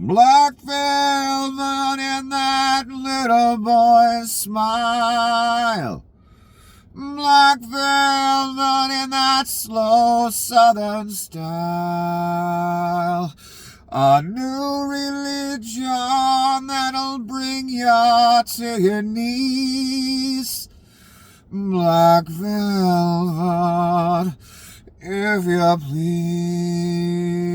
Black velvet in that little boy's smile. Black velvet in that slow southern style. A new religion that'll bring you to your knees. Black velvet, if you please.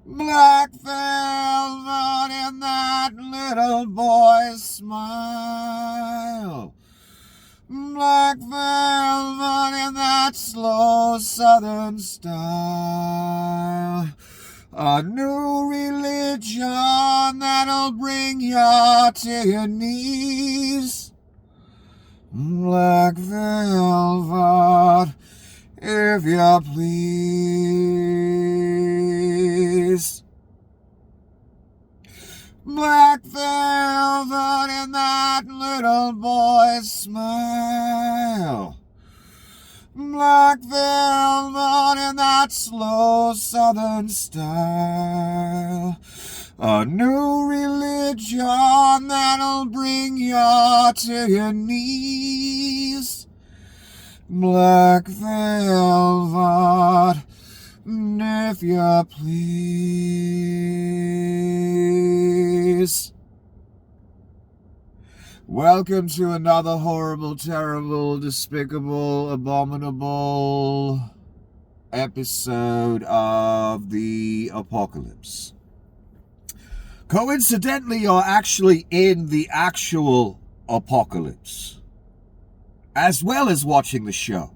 Black velvet in that little boy's smile. Black velvet in that slow southern style. A new religion that'll bring you to your knees. Black velvet, if you please. Black velvet in that little boy's smile. Black velvet in that slow southern style. A new religion that'll bring you to your knees. Black velvet, if you please. Welcome to another horrible, terrible, despicable, abominable episode of the apocalypse. Coincidentally, you're actually in the actual apocalypse, as well as watching the show.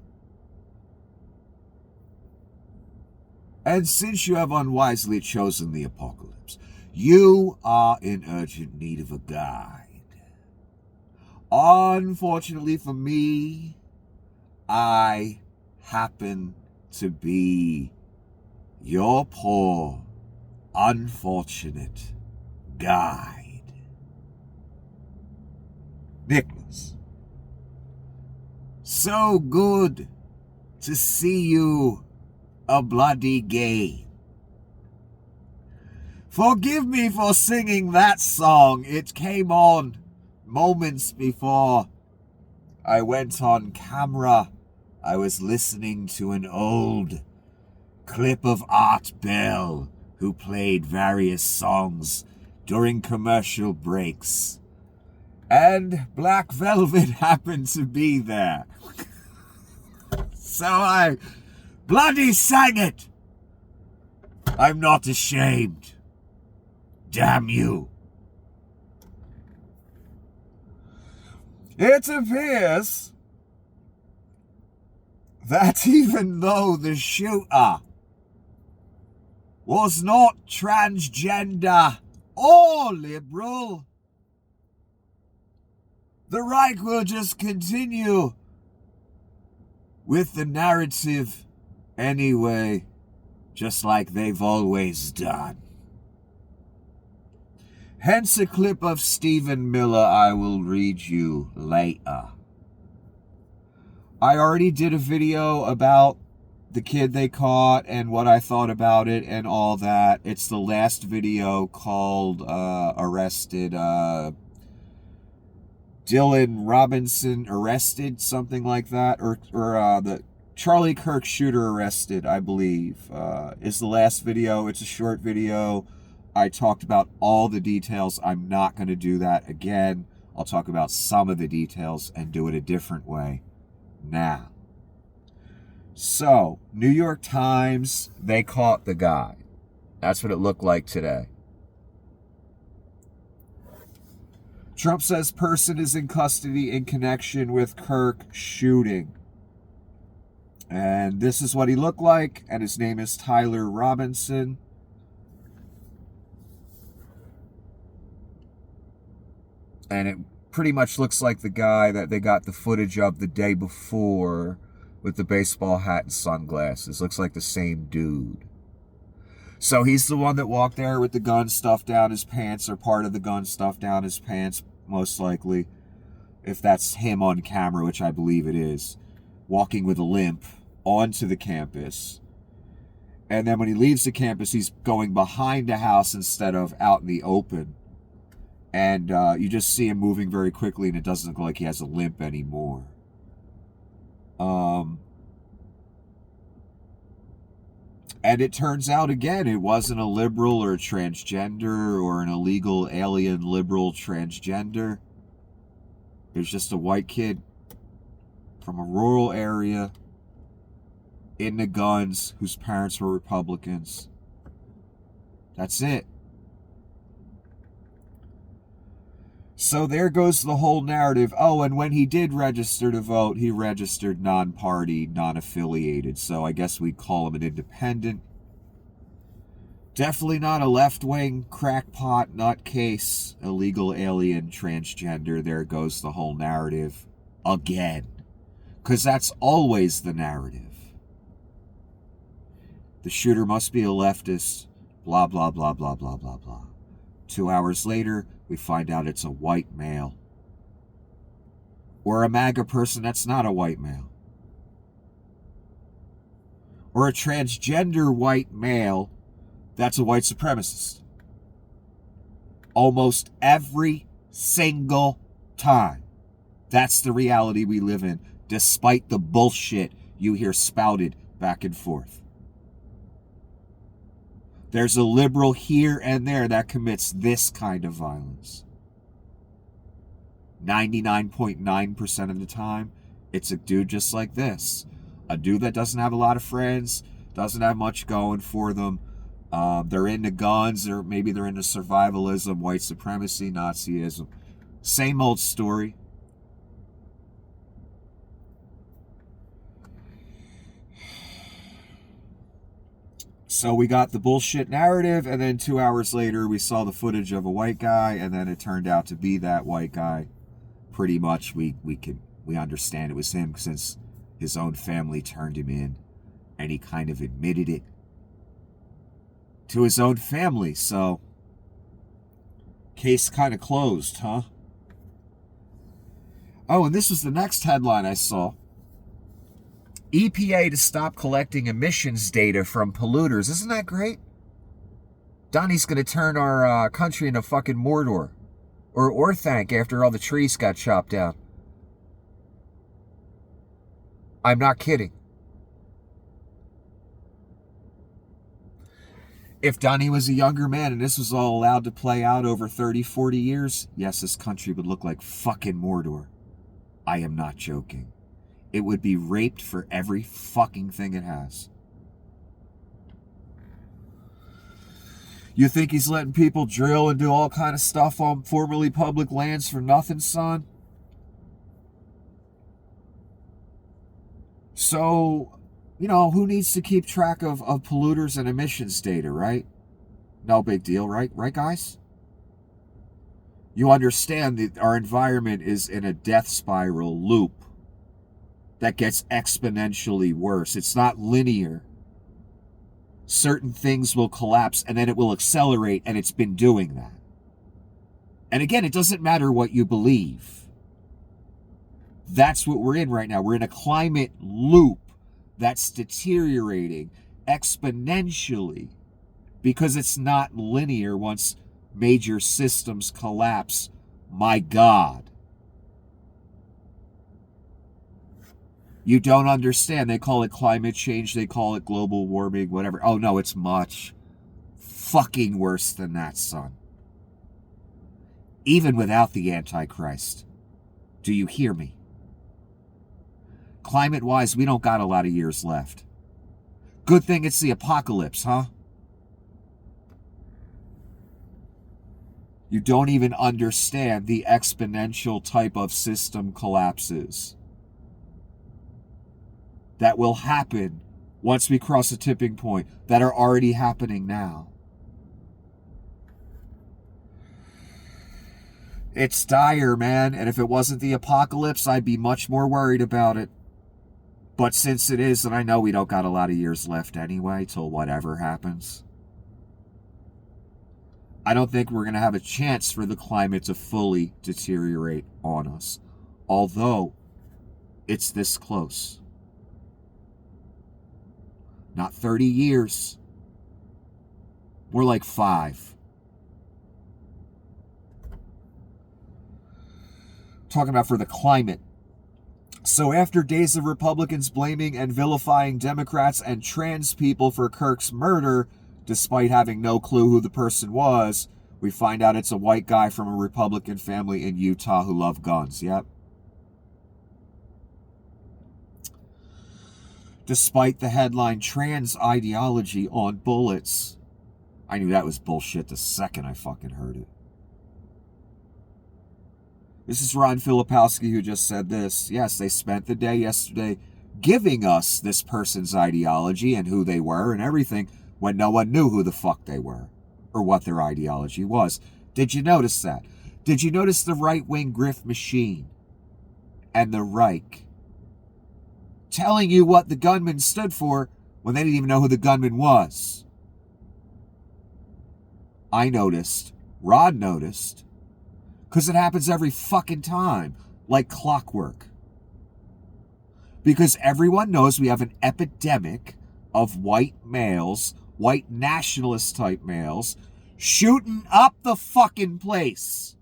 And since you have unwisely chosen the apocalypse, you are in urgent need of a guide. Unfortunately for me, I happen to be your poor, unfortunate guide. Nicholas, so good to see you a bloody game. Forgive me for singing that song. It came on moments before I went on camera. I was listening to an old clip of Art Bell, who played various songs during commercial breaks. And Black Velvet happened to be there. So I bloody sang it. I'm not ashamed. Damn you. It appears that even though the shooter was not transgender or liberal, the Reich will just continue with the narrative anyway, just like they've always done. Hence a clip of Stephen Miller I will read you later. I already did a video about the kid they caught and what I thought about it and all that. It's the last video called Arrested. Dylan Robinson Arrested, something like that. Or the Charlie Kirk shooter arrested, I believe, is the last video. It's a short video. I talked about all the details. I'm not going to do that again. I'll talk about some of the details and do it a different way now. So, New York Times, they caught the guy. That's what it looked like today. Trump says person is in custody in connection with Kirk shooting. And this is what he looked like, and his name is Tyler Robinson. And it pretty much looks like the guy that they got the footage of the day before with the baseball hat and sunglasses. Looks like the same dude. So he's the one that walked there with the gun stuffed down his pants, or part of the gun stuffed down his pants, most likely. If that's him on camera, which I believe it is. Walking with a limp. onto the campus. And then when he leaves the campus, he's going behind the house instead of out in the open. And you just see him moving very quickly, and it doesn't look like he has a limp anymore. And it turns out, again, it wasn't a liberal or a transgender or an illegal alien liberal transgender. It was just a white kid from a rural area into guns whose parents were Republicans. That's it. So there goes the whole narrative. Oh, and when he did register to vote, he registered non-party, non-affiliated. So I guess we'd call him an independent. Definitely not a left-wing crackpot nutcase, illegal alien transgender. There goes the whole narrative again. Because that's always the narrative. The shooter must be a leftist, blah, blah, blah, blah, blah, blah, blah. 2 hours later, we find out it's a white male. Or a MAGA person that's not a white male. Or a transgender white male that's a white supremacist. Almost every single time. That's the reality we live in, despite the bullshit you hear spouted back and forth. There's a liberal here and there that commits this kind of violence. 99.9% of the time, it's a dude just like this. A dude that doesn't have a lot of friends, doesn't have much going for them. They're into guns, or maybe they're into survivalism, white supremacy, Nazism. Same old story. So we got the bullshit narrative, and then 2 hours later we saw the footage of a white guy, and then it turned out to be that white guy. Pretty much we understand it was him since his own family turned him in, and he kind of admitted it to his own family. So case kind of closed, huh? Oh, and this was the next headline I saw. EPA to stop collecting emissions data from polluters. Isn't that great? Donnie's going to turn our country into fucking Mordor. Or Orthanc after all the trees got chopped down. I'm not kidding. If Donnie was a younger man and this was all allowed to play out over 30, 40 years, yes, this country would look like fucking Mordor. I am not joking. It would be raped for every fucking thing it has. You think he's letting people drill and do all kind of stuff on formerly public lands for nothing, son? So, who needs to keep track of polluters and emissions data, right? No big deal, right? Right, guys? You understand that our environment is in a death spiral loop that gets exponentially worse. It's not linear. Certain things will collapse and then it will accelerate, and it's been doing that. And again, it doesn't matter what you believe. That's what we're in right now. We're in a climate loop that's deteriorating exponentially because it's not linear. Once major systems collapse, my God. You don't understand. They call it climate change. They call it global warming, whatever. Oh, no, it's much fucking worse than that, son. Even without the Antichrist. Do you hear me? Climate-wise, we don't got a lot of years left. Good thing it's the apocalypse, huh? You don't even understand the exponential type of system collapses that will happen once we cross a tipping point, that are already happening now. It's dire, man, and if it wasn't the apocalypse, I'd be much more worried about it. But since it is, and I know we don't got a lot of years left anyway, till whatever happens, I don't think we're going to have a chance for the climate to fully deteriorate on us, although it's this close. Not 30 years. More like 5. Talking about for the climate. So after days of Republicans blaming and vilifying Democrats and trans people for Kirk's murder, despite having no clue who the person was, we find out it's a white guy from a Republican family in Utah who loved guns. Yep. Despite the headline, trans ideology on bullets. I knew that was bullshit the second I fucking heard it. This is Ron Filipowski who just said this. Yes, they spent the day yesterday giving us this person's ideology and who they were and everything when no one knew who the fuck they were or what their ideology was. Did you notice that? Did you notice the right-wing grift machine and the Reich telling you what the gunman stood for when they didn't even know who the gunman was? I noticed. Rod noticed. Because it happens every fucking time. Like clockwork. Because everyone knows we have an epidemic of white males, white nationalist type males, shooting up the fucking place.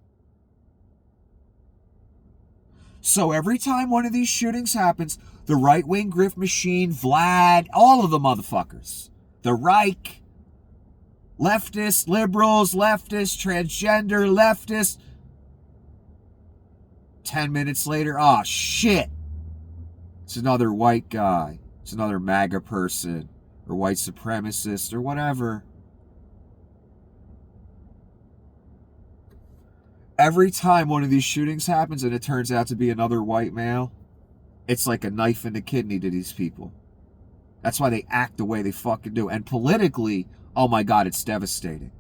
So every time one of these shootings happens, the right-wing grift machine, Vlad, all of the motherfuckers, the Reich, leftists, liberals, leftists, transgender, leftists, 10 minutes later, oh shit, it's another white guy, it's another MAGA person, or white supremacist, or whatever. Every time one of these shootings happens and it turns out to be another white male, it's like a knife in the kidney to these people. That's why they act the way they fucking do. And politically, oh my God, it's devastating.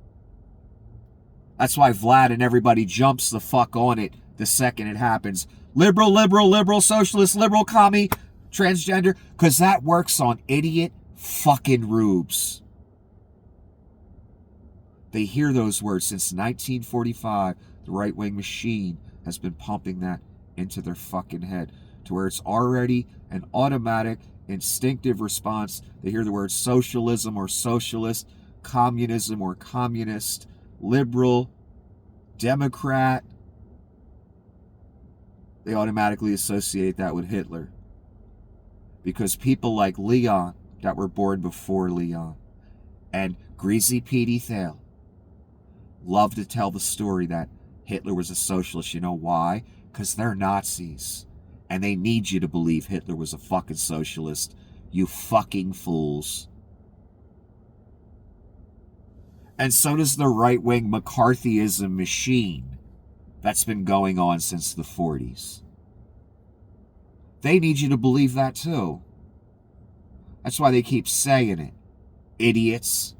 That's why Vlad and everybody jumps the fuck on it the second it happens. Liberal, liberal, liberal, socialist, liberal, commie, transgender, because that works on idiot fucking rubes. They hear those words since 1945. The right-wing machine has been pumping that into their fucking head to where it's already an automatic, instinctive response. They hear the word socialism or socialist, communism or communist, liberal, Democrat. They automatically associate that with Hitler. Because people like Leon, that were born before Leon, and Greasy Petey Thale, love to tell the story that Hitler was a socialist. You know why? Because they're Nazis. And they need you to believe Hitler was a fucking socialist. You fucking fools. And so does the right-wing McCarthyism machine that's been going on since the 40s. They need you to believe that too. That's why they keep saying it. Idiots.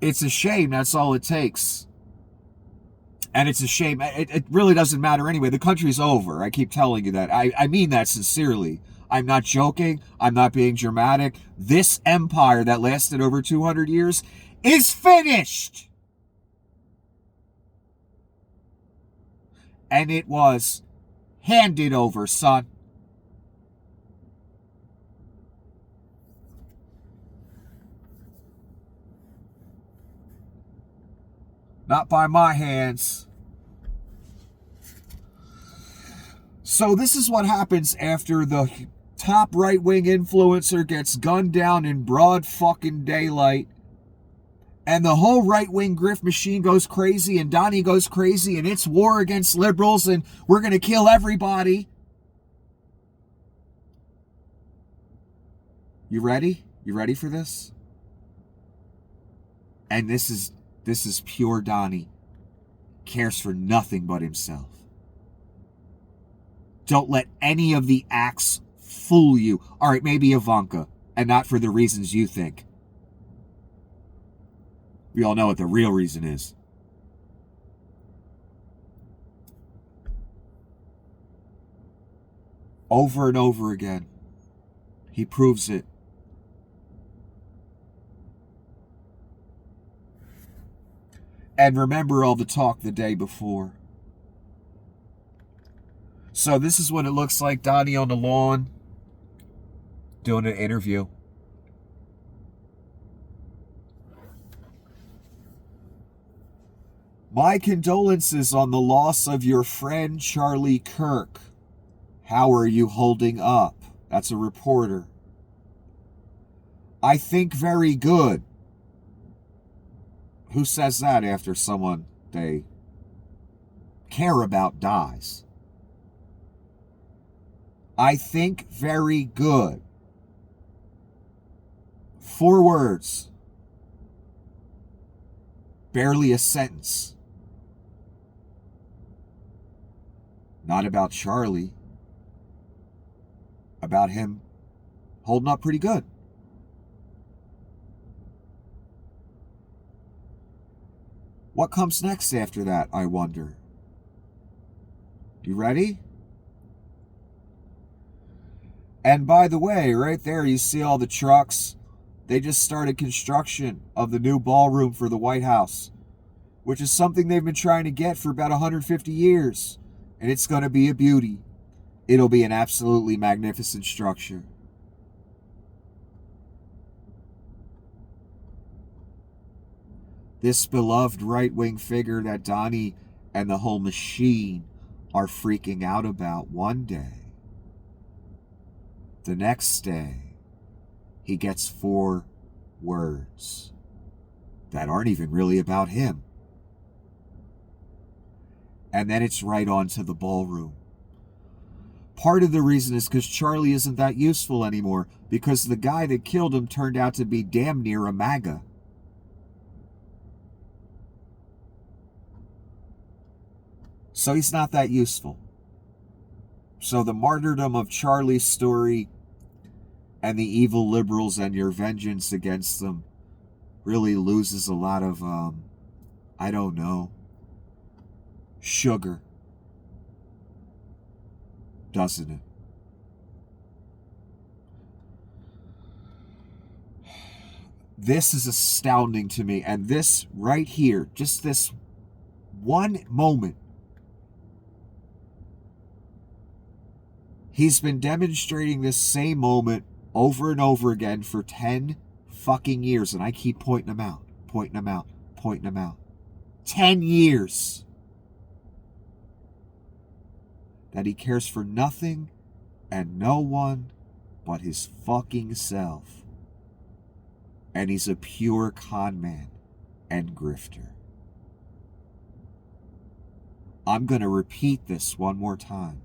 It's a shame, that's all it takes. And it's a shame. It really doesn't matter anyway. The country's over. I keep telling you that. I mean that sincerely. I'm not joking. I'm not being dramatic. This empire that lasted over 200 years is finished. And it was handed over, son. Not by my hands. So this is what happens after the top right-wing influencer gets gunned down in broad fucking daylight. And the whole right-wing grift machine goes crazy and Donnie goes crazy and it's war against liberals and we're going to kill everybody. You ready? You ready for this? And this is pure Donnie. Cares for nothing but himself. Don't let any of the acts fool you. All right, maybe Ivanka, and not for the reasons you think. We all know what the real reason is. Over and over again, he proves it. And remember all the talk the day before. So this is what it looks like. Donnie on the lawn doing an interview. My condolences on the loss of your friend Charlie Kirk. How are you holding up? That's a reporter. I think very good. Who says that after someone they care about dies? I think very good. 4 words. Barely a sentence. Not about Charlie. About him holding up pretty good. What comes next after that, I wonder? You ready? And by the way, right there you see all the trucks. They just started construction of the new ballroom for the White House, which is something they've been trying to get for about 150 years. And it's going to be a beauty. It'll be an absolutely magnificent structure. This beloved right-wing figure that Donnie and the whole machine are freaking out about one day. The next day, he gets 4 words that aren't even really about him. And then it's right on to the ballroom. Part of the reason is because Charlie isn't that useful anymore, because the guy that killed him turned out to be damn near a MAGA. So he's not that useful. So the martyrdom of Charlie's story and the evil liberals and your vengeance against them really loses a lot of, I don't know, sugar. Doesn't it? This is astounding to me. And this right here, just this one moment, he's been demonstrating this same moment over and over again for 10 fucking years. And I keep pointing them out, pointing them out, pointing them out. 10 years. That he cares for nothing and no one but his fucking self. And he's a pure con man and grifter. I'm going to repeat this one more time.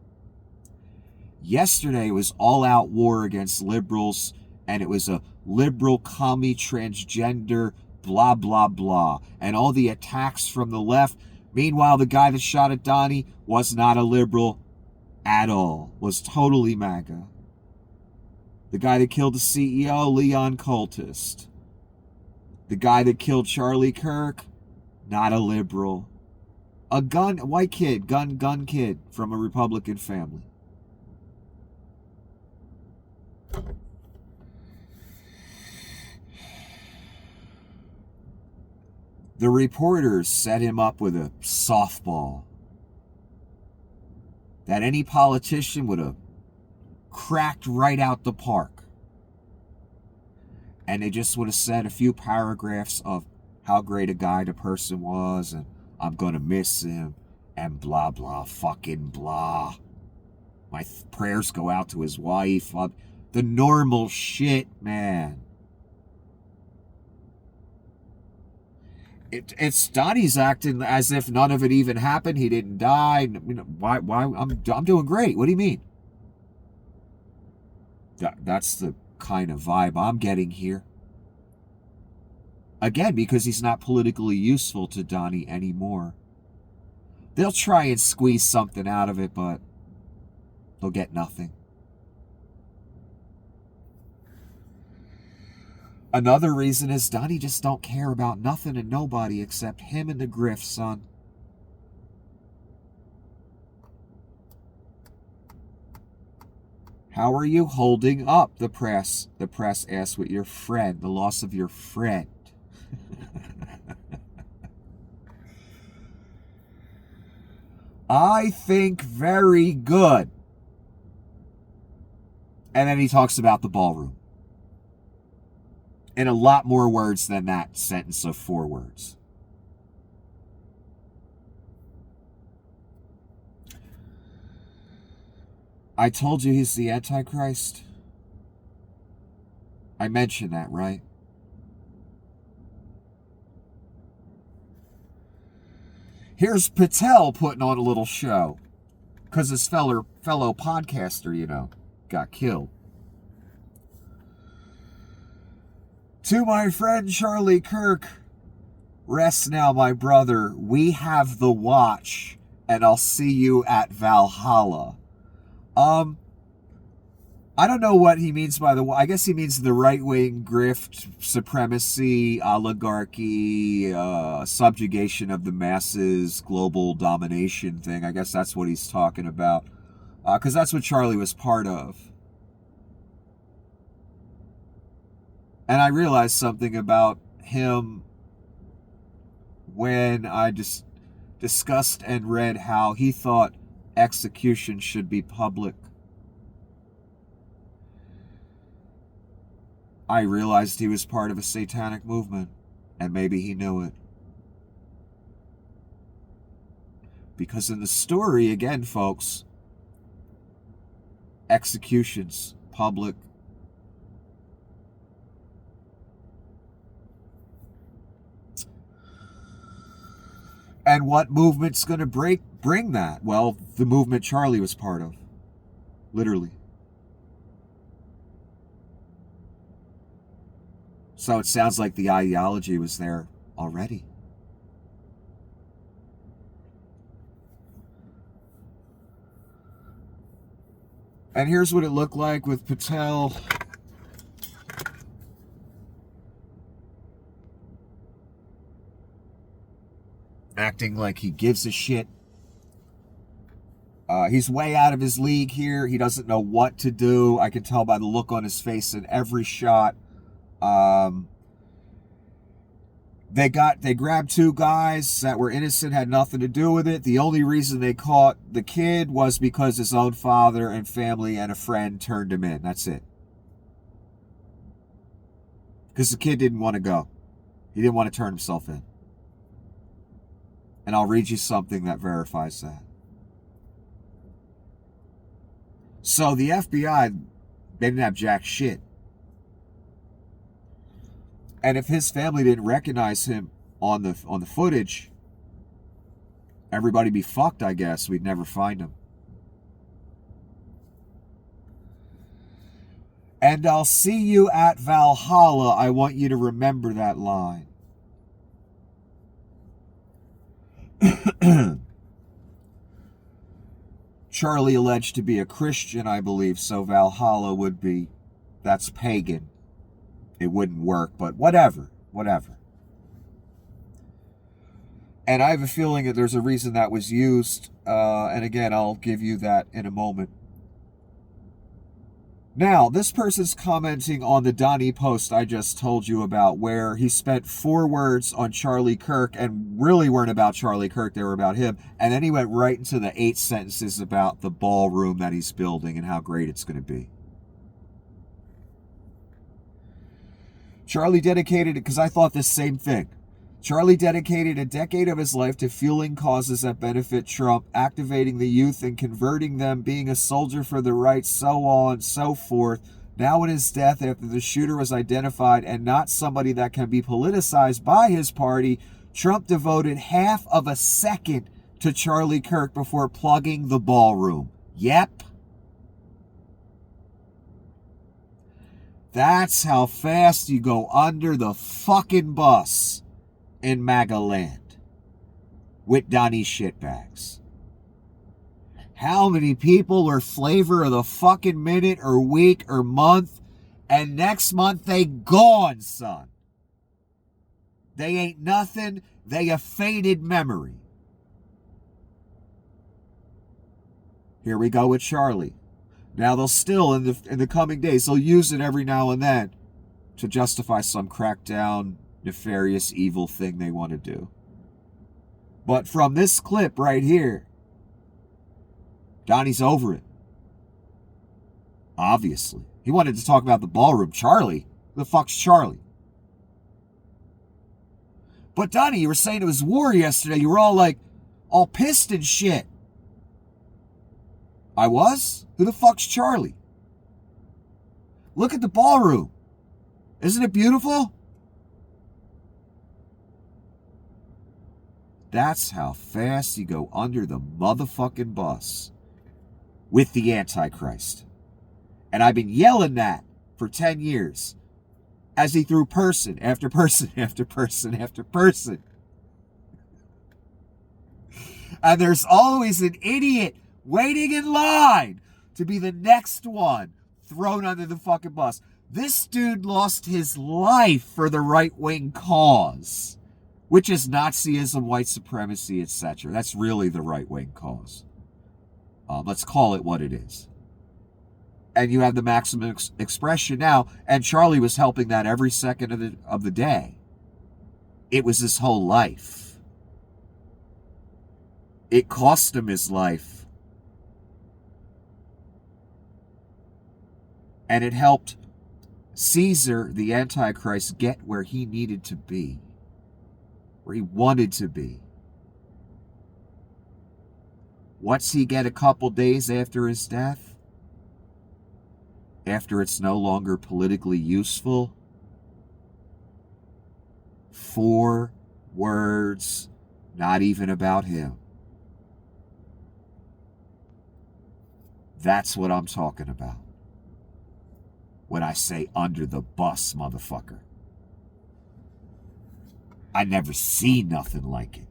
Yesterday was all-out war against liberals, and it was a liberal, commie, transgender, blah, blah, blah. And all the attacks from the left. Meanwhile, the guy that shot at Donnie was not a liberal at all. Was totally MAGA. The guy that killed the CEO, Leon Cultist. The guy that killed Charlie Kirk, not a liberal. A white kid, gun kid from a Republican family. The reporters set him up with a softball that any politician would have cracked right out the park. And they just would have said a few paragraphs of how great a guy the person was, and I'm going to miss him, and blah, blah, fucking blah. My prayers go out to his wife. The normal shit, man. It's Donnie's acting as if none of it even happened. He didn't die. Why? I'm doing great. What do you mean? That's the kind of vibe I'm getting here. Again, because he's not politically useful to Donnie anymore. They'll try and squeeze something out of it, but they'll get nothing. Another reason is Donnie just don't care about nothing and nobody except him and the grift, son. How are you holding up, the press? The press asks with your friend, the loss of your friend. I think very good. And then he talks about the ballroom. In a lot more words than that sentence of 4 words. I told you he's the Antichrist. I mentioned that, right? Here's Patel putting on a little show. Because his fellow podcaster, got killed. To my friend Charlie Kirk, rest now, my brother. We have the watch, and I'll see you at Valhalla. I don't know what he means by I guess he means the right-wing grift, supremacy, oligarchy, subjugation of the masses, global domination thing. I guess that's what he's talking about. Because that's what Charlie was part of. And I realized something about him when I just discussed and read how he thought execution should be public. I realized he was part of a satanic movement, and maybe he knew it. Because in the story, again, folks, executions, public. And what movement's going to bring that? Well, the movement Charlie was part of. Literally. So it sounds like the ideology was there already. And here's what it looked like with Patel. Acting like he gives a shit. He's way out of his league here. He doesn't know what to do. I can tell by the look on his face in every shot. They grabbed 2 guys that were innocent, had nothing to do with it. The only reason they caught the kid was because his own father and family and a friend turned him in. That's it. Because the kid didn't want to go. He didn't want to turn himself in. And I'll read you something that verifies that. So the FBI, they didn't have jack shit. And if his family didn't recognize him on the footage, everybody be fucked, I guess. We'd never find him. And I'll see you at Valhalla. I want you to remember that line. Charlie alleged to be a Christian, I believe, so Valhalla would be, that's pagan. It wouldn't work, but whatever. And I have a feeling that there's a reason that was used, and again, I'll give you that in a moment. Now, this person's commenting on the Donnie post I just told you about, where he spent 4 words on Charlie Kirk and really weren't about Charlie Kirk, they were about him. And then he went right into the 8 sentences about the ballroom that he's building and how great it's going to be. Charlie dedicated it, because I thought the same thing. Charlie dedicated a decade of his life to fueling causes that benefit Trump, activating the youth and converting them, being a soldier for the right, so on, so forth. Now in his death, after the shooter was identified and not somebody that can be politicized by his party, Trump devoted half of a second to Charlie Kirk before plugging the ballroom. Yep. That's how fast you go under the fucking bus in MAGA land with Donnie shitbags. How many people are flavor of the fucking minute or week or month, and next month they gone, son. They ain't nothing. They a faded memory. Here we go with Charlie. Now they'll still, in the coming days, they'll use it every now and then to justify some crackdown, nefarious, evil thing they want to do. But from this clip right here, Donnie's over it. Obviously. He wanted to talk about the ballroom. Charlie? Who the fuck's Charlie? But Donnie, you were saying it was war yesterday. You were all pissed and shit. I was? Who the fuck's Charlie? Look at the ballroom. Isn't it beautiful? That's how fast you go under the motherfucking bus with the Antichrist. And I've been yelling that for 10 years as he threw person after person after person after person. And there's always an idiot waiting in line to be the next one thrown under the fucking bus. This dude lost his life for the right-wing cause, which is Nazism, white supremacy, etc. That's really the right-wing cause. Let's call it what it is. And you have the maximum expression now, and Charlie was helping that every second of the day. It was his whole life. It cost him his life. And it helped Caesar, the Antichrist, get where he needed to be, where he wanted to be. What's he get a couple days after his death? After it's no longer politically useful? 4 words, not even about him. That's what I'm talking about when I say under the bus, motherfucker. I never seen nothing like it.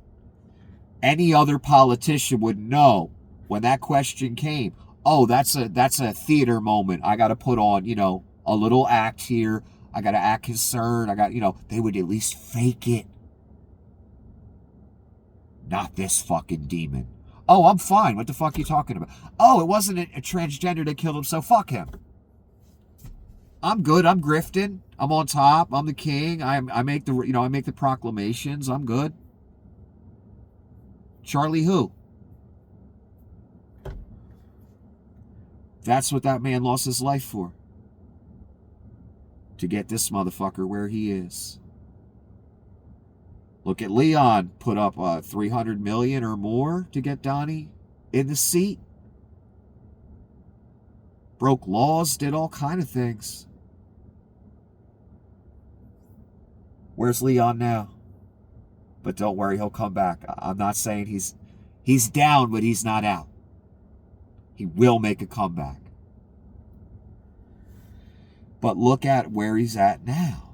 Any other politician would know when that question came. Oh, that's a theater moment. I got to put on, a little act here. I got to act concerned. They would at least fake it. Not this fucking demon. Oh, I'm fine. What the fuck are you talking about? Oh, it wasn't a transgender that killed him, so fuck him. I'm good. I'm grifting. I'm on top. I'm the king. I make the proclamations. I'm good. Charlie who? That's what that man lost his life for. To get this motherfucker where he is. Look at Leon, put up $300 million or more to get Donnie in the seat. Broke laws, did all kind of things. Where's Leon now? But don't worry, he'll come back. I'm not saying he's down, but he's not out. He will make a comeback. But look at where he's at now.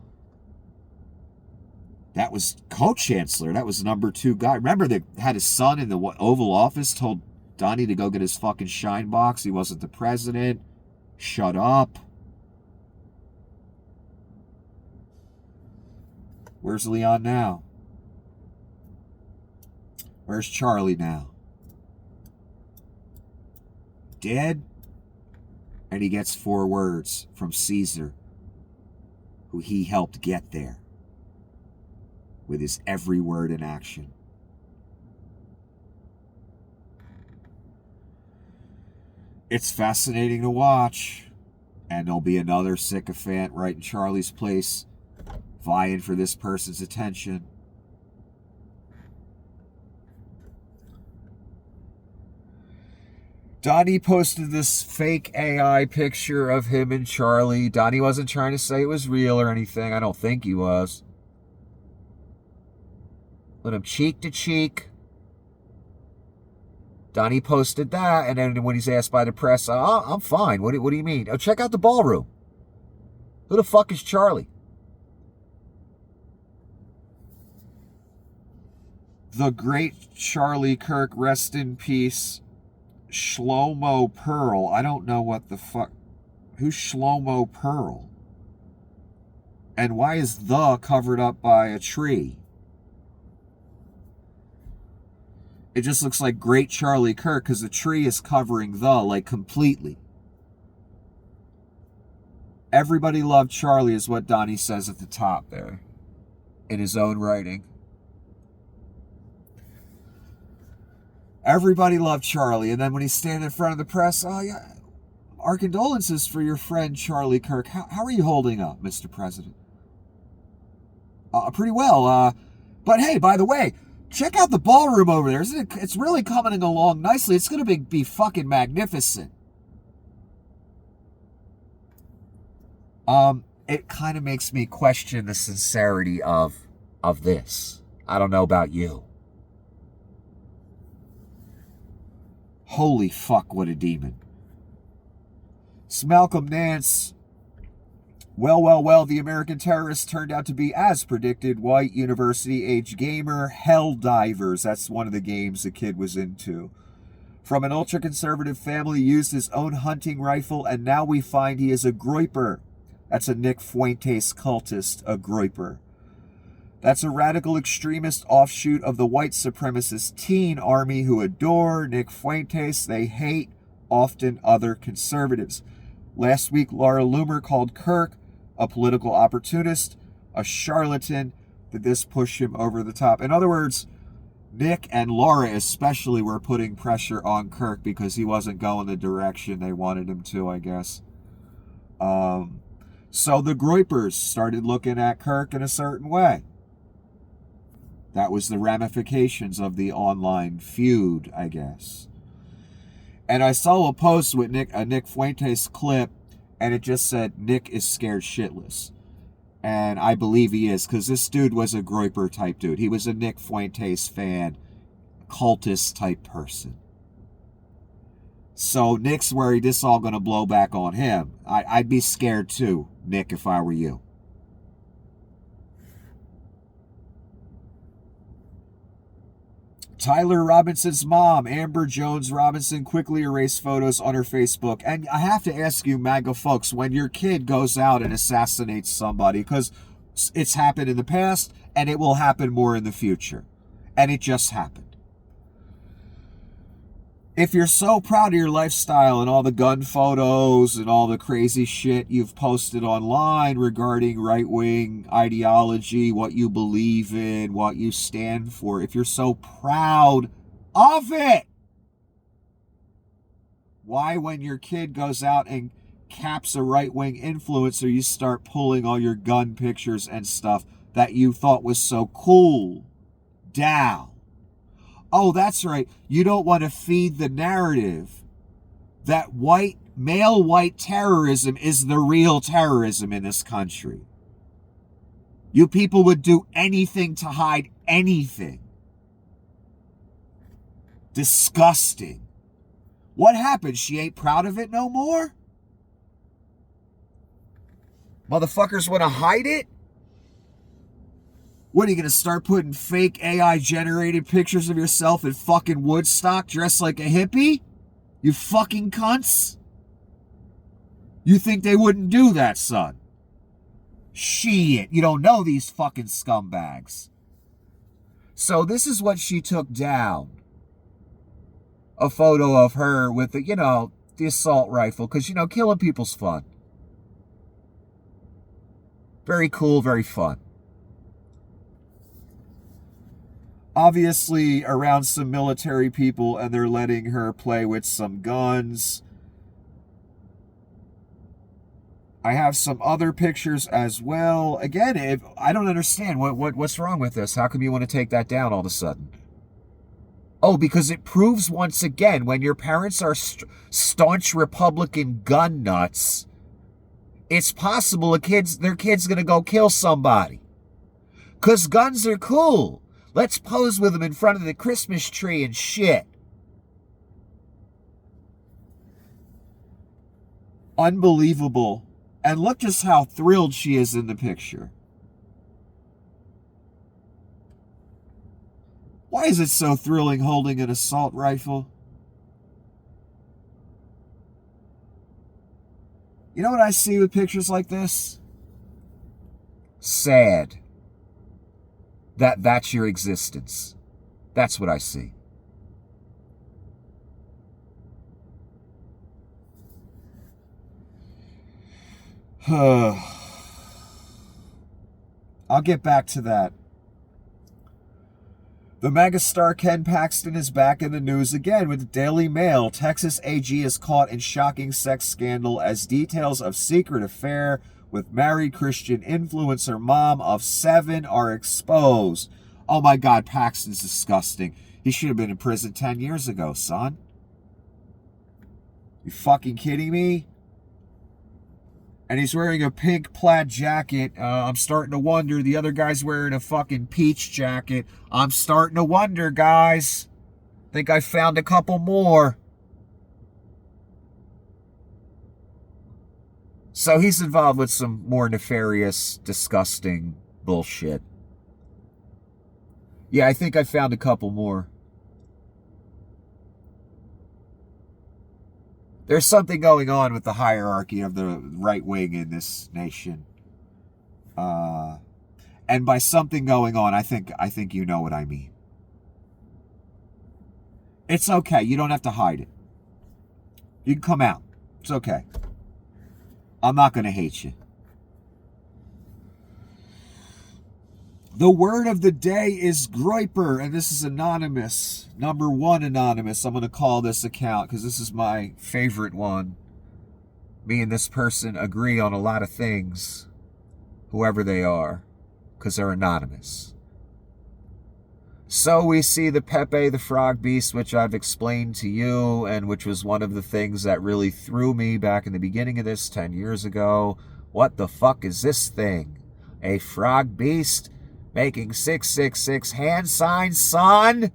That was co-chancellor. That was number 2 guy. Remember, they had his son in the Oval Office, told Donnie to go get his fucking shine box. He wasn't the president. Shut up. Where's Leon now? Where's Charlie now? Dead? And he gets 4 words from Caesar, who he helped get there with his every word in action. It's fascinating to watch. And there'll be another sycophant right in Charlie's place, vying for this person's attention. Donnie posted this fake AI picture of him and Charlie. Donnie wasn't trying to say it was real or anything. I don't think he was. Put him cheek to cheek. Donnie posted that, and then when he's asked by the press, I'm fine. What do you mean? Oh, check out the ballroom. Who the fuck is Charlie? The great Charlie Kirk, rest in peace. Shlomo Pearl. I don't know what the fuck. Who's Shlomo Pearl? And why is the covered up by a tree? It just looks like great Charlie Kirk because the tree is covering the, completely. Everybody loved Charlie is what Donnie says at the top there in his own writing. Everybody loved Charlie. And then when he's standing in front of the press, oh, yeah, our condolences for your friend Charlie Kirk. How are you holding up, Mr. President? Pretty well. But hey, by the way, check out the ballroom over there. Isn't it? It's really coming along nicely. It's going to be fucking magnificent. It kind of makes me question the sincerity of this. I don't know about you. Holy fuck, what a demon. So Malcolm Nance. Well, the American terrorist turned out to be, as predicted, white, university-age gamer, Helldivers. That's one of the games the kid was into. From an ultra-conservative family, used his own hunting rifle, and now we find he is a groiper. That's a Nick Fuentes cultist, a groiper. That's a radical extremist offshoot of the white supremacist teen army who adore Nick Fuentes. They hate, often, other conservatives. Last week, Laura Loomer called Kirk a political opportunist, a charlatan. Did this push him over the top? In other words, Nick and Laura especially were putting pressure on Kirk because he wasn't going the direction they wanted him to, I guess. So the groipers started looking at Kirk in a certain way. That was the ramifications of the online feud, I guess. And I saw a post with a Nick Fuentes clip, and it just said, Nick is scared shitless. And I believe he is, because this dude was a groiper type dude. He was a Nick Fuentes fan, cultist type person. So Nick's worried this all going to blow back on him. I'd be scared too, Nick, if I were you. Tyler Robinson's mom, Amber Jones Robinson, quickly erased photos on her Facebook. And I have to ask you, MAGA folks, when your kid goes out and assassinates somebody, because it's happened in the past and it will happen more in the future. And it just happened. If you're so proud of your lifestyle and all the gun photos and all the crazy shit you've posted online regarding right-wing ideology, what you believe in, what you stand for, if you're so proud of it, why when your kid goes out and caps a right-wing influencer, you start pulling all your gun pictures and stuff that you thought was so cool down? Oh, that's right. You don't want to feed the narrative that male white terrorism is the real terrorism in this country. You people would do anything to hide anything. Disgusting. What happened? She ain't proud of it no more? Motherfuckers want to hide it? What, are you going to start putting fake AI-generated pictures of yourself in fucking Woodstock dressed like a hippie? You fucking cunts? You think they wouldn't do that, son? Shit, you don't know these fucking scumbags. So this is what she took down. A photo of her with the, the assault rifle. Because, killing people's fun. Very cool, very fun. Obviously around some military people, and they're letting her play with some guns. I have some other pictures as well. Again, I don't understand what's wrong with this. How come you want to take that down all of a sudden? Oh, because it proves once again, when your parents are staunch Republican gun nuts, it's possible their kid's going to go kill somebody. Because guns are cool. Let's pose with them in front of the Christmas tree and shit. Unbelievable. And look just how thrilled she is in the picture. Why is it so thrilling holding an assault rifle? You know what I see with pictures like this? Sad. That's your existence. That's what I see. I'll get back to that. The megastar Ken Paxton is back in the news again with the Daily Mail. Texas AG is caught in shocking sex scandal as details of secret affair with married Christian influencer mom of 7 are exposed. Oh my God, Paxton's disgusting. He should have been in prison 10 years ago, son. You fucking kidding me? And he's wearing a pink plaid jacket. I'm starting to wonder. The other guy's wearing a fucking peach jacket. I'm starting to wonder, guys. Think I found a couple more. So he's involved with some more nefarious, disgusting bullshit. Yeah, I think I found a couple more. There's something going on with the hierarchy of the right wing in this nation. And by something going on, I think you know what I mean. It's okay. You don't have to hide it. You can come out. It's okay. I'm not going to hate you. The word of the day is groiper, and this is anonymous. Number 1 anonymous. I'm going to call this account because this is my favorite one. Me and this person agree on a lot of things, whoever they are, because they're anonymous. So we see the Pepe the Frog Beast, which I've explained to you, and which was one of the things that really threw me back in the beginning of this 10 years ago. What the fuck is this thing? A frog beast? Making 666 hand signs, son?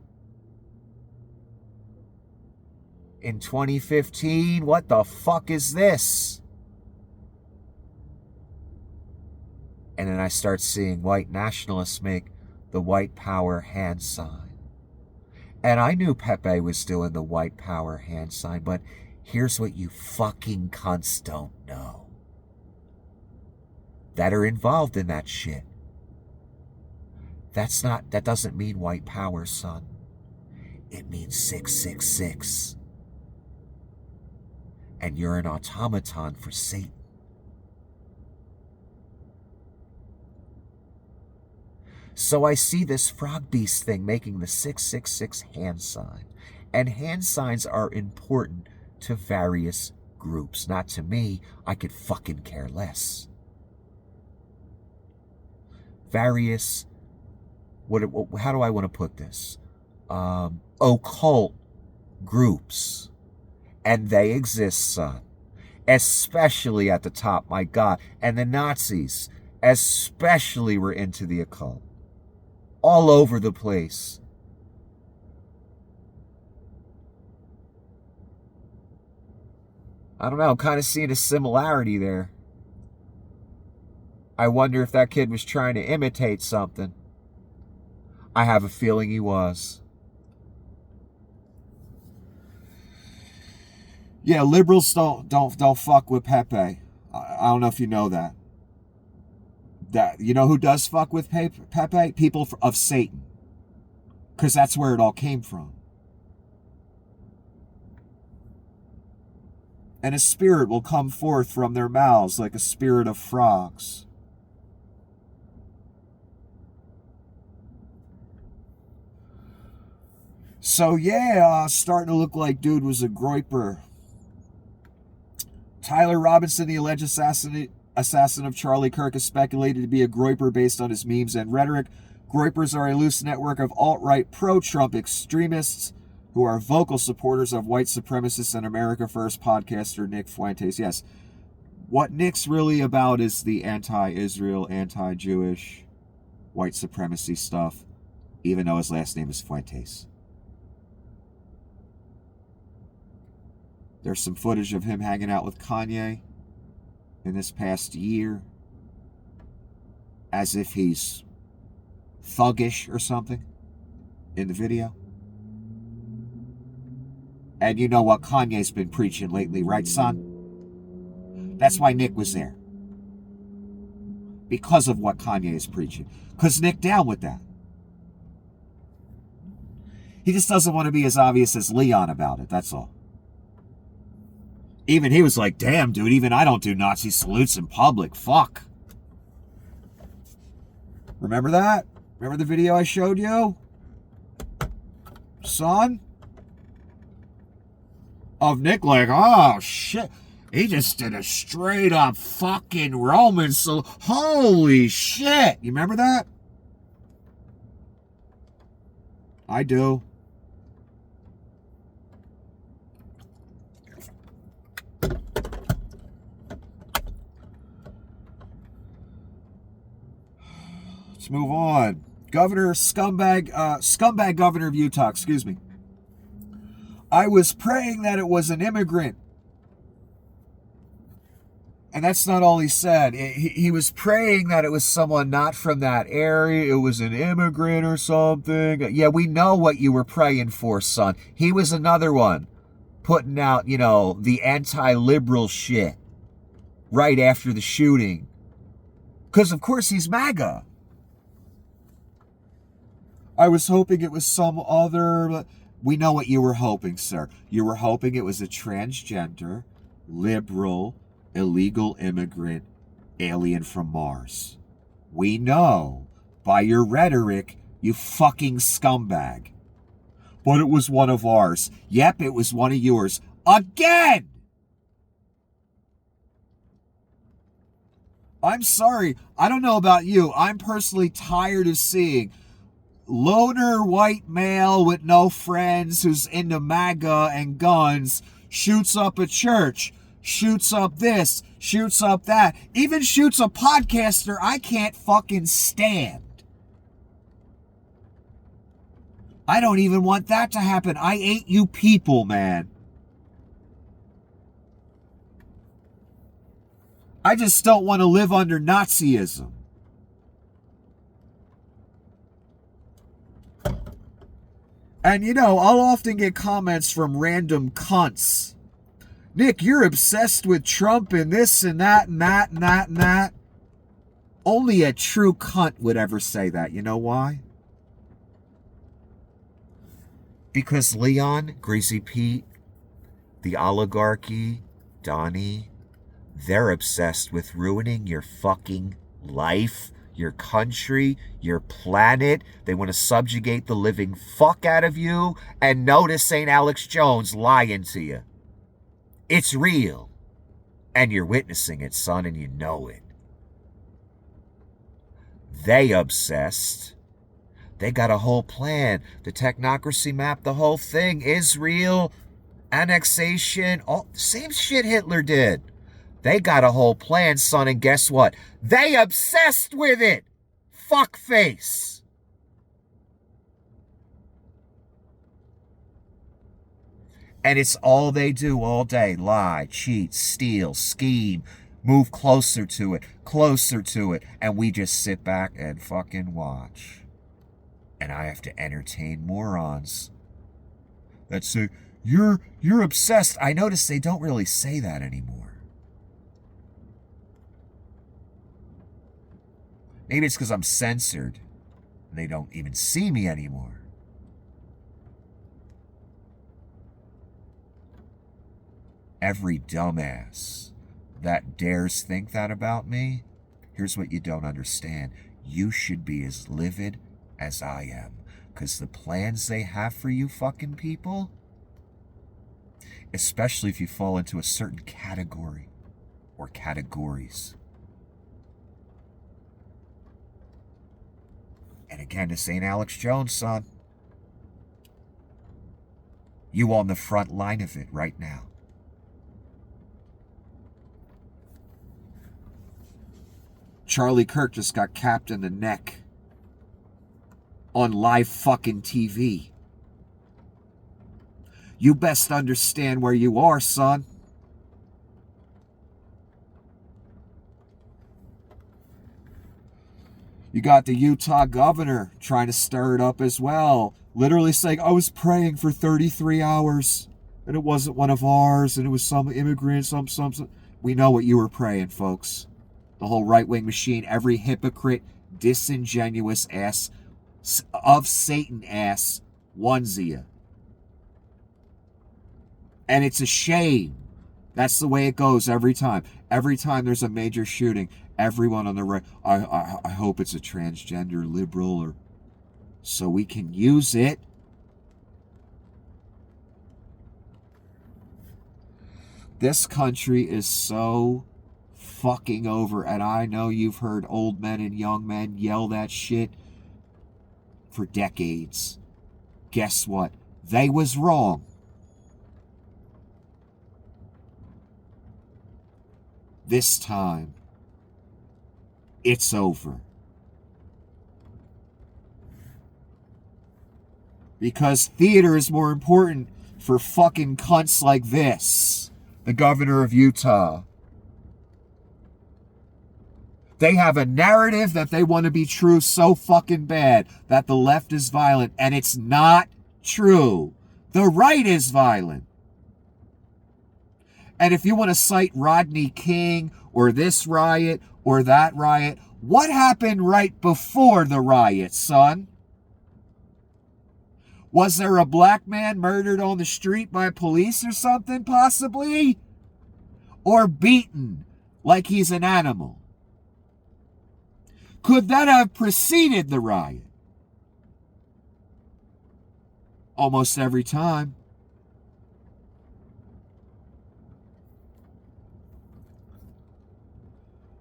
In 2015? What the fuck is this? And then I start seeing white nationalists make the white power hand sign. And I knew Pepe was doing the white power hand sign, but here's what you fucking cunts don't know. That are involved in that shit. That doesn't mean white power, son. It means 666. And you're an automaton for Satan. So I see this frog beast thing making the 666 hand sign. And hand signs are important to various groups. Not to me. I could fucking care less. Various... how do I want to put this? Occult groups. And they exist, son. Especially at the top, my God. And the Nazis especially were into the occult. All over the place. I don't know, I'm kind of seeing a similarity there. I wonder if that kid was trying to imitate something. I have a feeling he was. Yeah, liberals don't fuck with Pepe. I don't know if you know that. You know who does fuck with Pepe? People of Satan. Because that's where it all came from. And a spirit will come forth from their mouths like a spirit of frogs. So yeah, starting to look like dude was a groiper. Tyler Robinson, the alleged assassin of Charlie Kirk, is speculated to be a groiper based on his memes and rhetoric. Groipers are a loose network of alt-right pro-Trump extremists who are vocal supporters of white supremacists and America First podcaster Nick Fuentes. Yes, what Nick's really about is the anti-Israel, anti-Jewish, white supremacy stuff, even though his last name is Fuentes. There's some footage of him hanging out with Kanye in this past year, as if he's thuggish or something in the video. And you know what Kanye's been preaching lately, right, son? That's why Nick was there. Because of what Kanye is preaching. Because Nick down with that. He just doesn't want to be as obvious as Leon about it, that's all. Even he was like, damn, dude, even I don't do Nazi salutes in public. Fuck. Remember that? Remember the video I showed you? son of Nick, like, oh shit, he just did a straight up fucking Roman salute. Holy shit. You remember that? I do. Let's move on. Scumbag governor of Utah, excuse me. I was praying that it was an immigrant. And that's not all he said. He was praying that it was someone not from that area. It was an immigrant or something. Yeah, we know what you were praying for, son. He was another one putting out, the anti-liberal shit right after the shooting. Because, of course, he's MAGA. I was hoping it was some other... We know what you were hoping, sir. You were hoping it was a transgender, liberal, illegal immigrant, alien from Mars. We know by your rhetoric, you fucking scumbag. But it was one of ours. Yep, it was one of yours. Again! I'm sorry. I don't know about you. I'm personally tired of seeing loner white male with no friends who's into MAGA and guns shoots up a church, shoots up this, shoots up that, even shoots a podcaster I can't fucking stand. I don't even want that to happen. I hate you people, man. I just don't want to live under Nazism. And I'll often get comments from random cunts. Nick, you're obsessed with Trump and this and that and that and that and that. Only a true cunt would ever say that. You know why? Because Leon, Greasy Pete, the oligarchy, Donnie, they're obsessed with ruining your fucking life, your country, your planet. They want to subjugate the living fuck out of you. And notice St. Alex Jones lying to you. It's real. And you're witnessing it, son, and you know it. They obsessed. They got a whole plan. The technocracy map, the whole thing. Israel, annexation, all same shit Hitler did. They got a whole plan, son, and guess what? They obsessed with it. Fuckface. And it's all they do all day. Lie, cheat, steal, scheme, move closer to it. And we just sit back and fucking watch. And I have to entertain morons that say, you're obsessed. I notice they don't really say that anymore. Maybe it's because I'm censored and they don't even see me anymore. Every dumbass that dares think that about me, here's what you don't understand. You should be as livid as I am. Because the plans they have for you fucking people, especially if you fall into a certain category or categories. And again, to St. Alex Jones, son, you on the front line of it right now. Charlie Kirk just got capped in the neck on live fucking TV. You best understand where you are, son. You got the Utah governor trying to stir it up as well. Literally saying, I was praying for 33 hours and it wasn't one of ours and it was some immigrant, some. We know what you were praying, folks. The whole right-wing machine, every hypocrite, disingenuous ass of Satan ass onesie. And it's a shame. That's the way it goes every time. Every time there's a major shooting, everyone on the right, I hope it's a transgender liberal, or so we can use it This country is so fucking over, and I know you've heard old men and young men yell that shit for decades. Guess what? They was wrong. This time, it's over. Because theater is more important for fucking cunts like this, the governor of Utah. They have a narrative that they want to be true so fucking bad that the left is violent, and it's not true. The right is violent. And if you want to cite Rodney King or this riot or that riot, what happened right before the riot, son? Was there a black man murdered on the street by police or something, possibly? Or beaten like he's an animal? Could that have preceded the riot? Almost every time.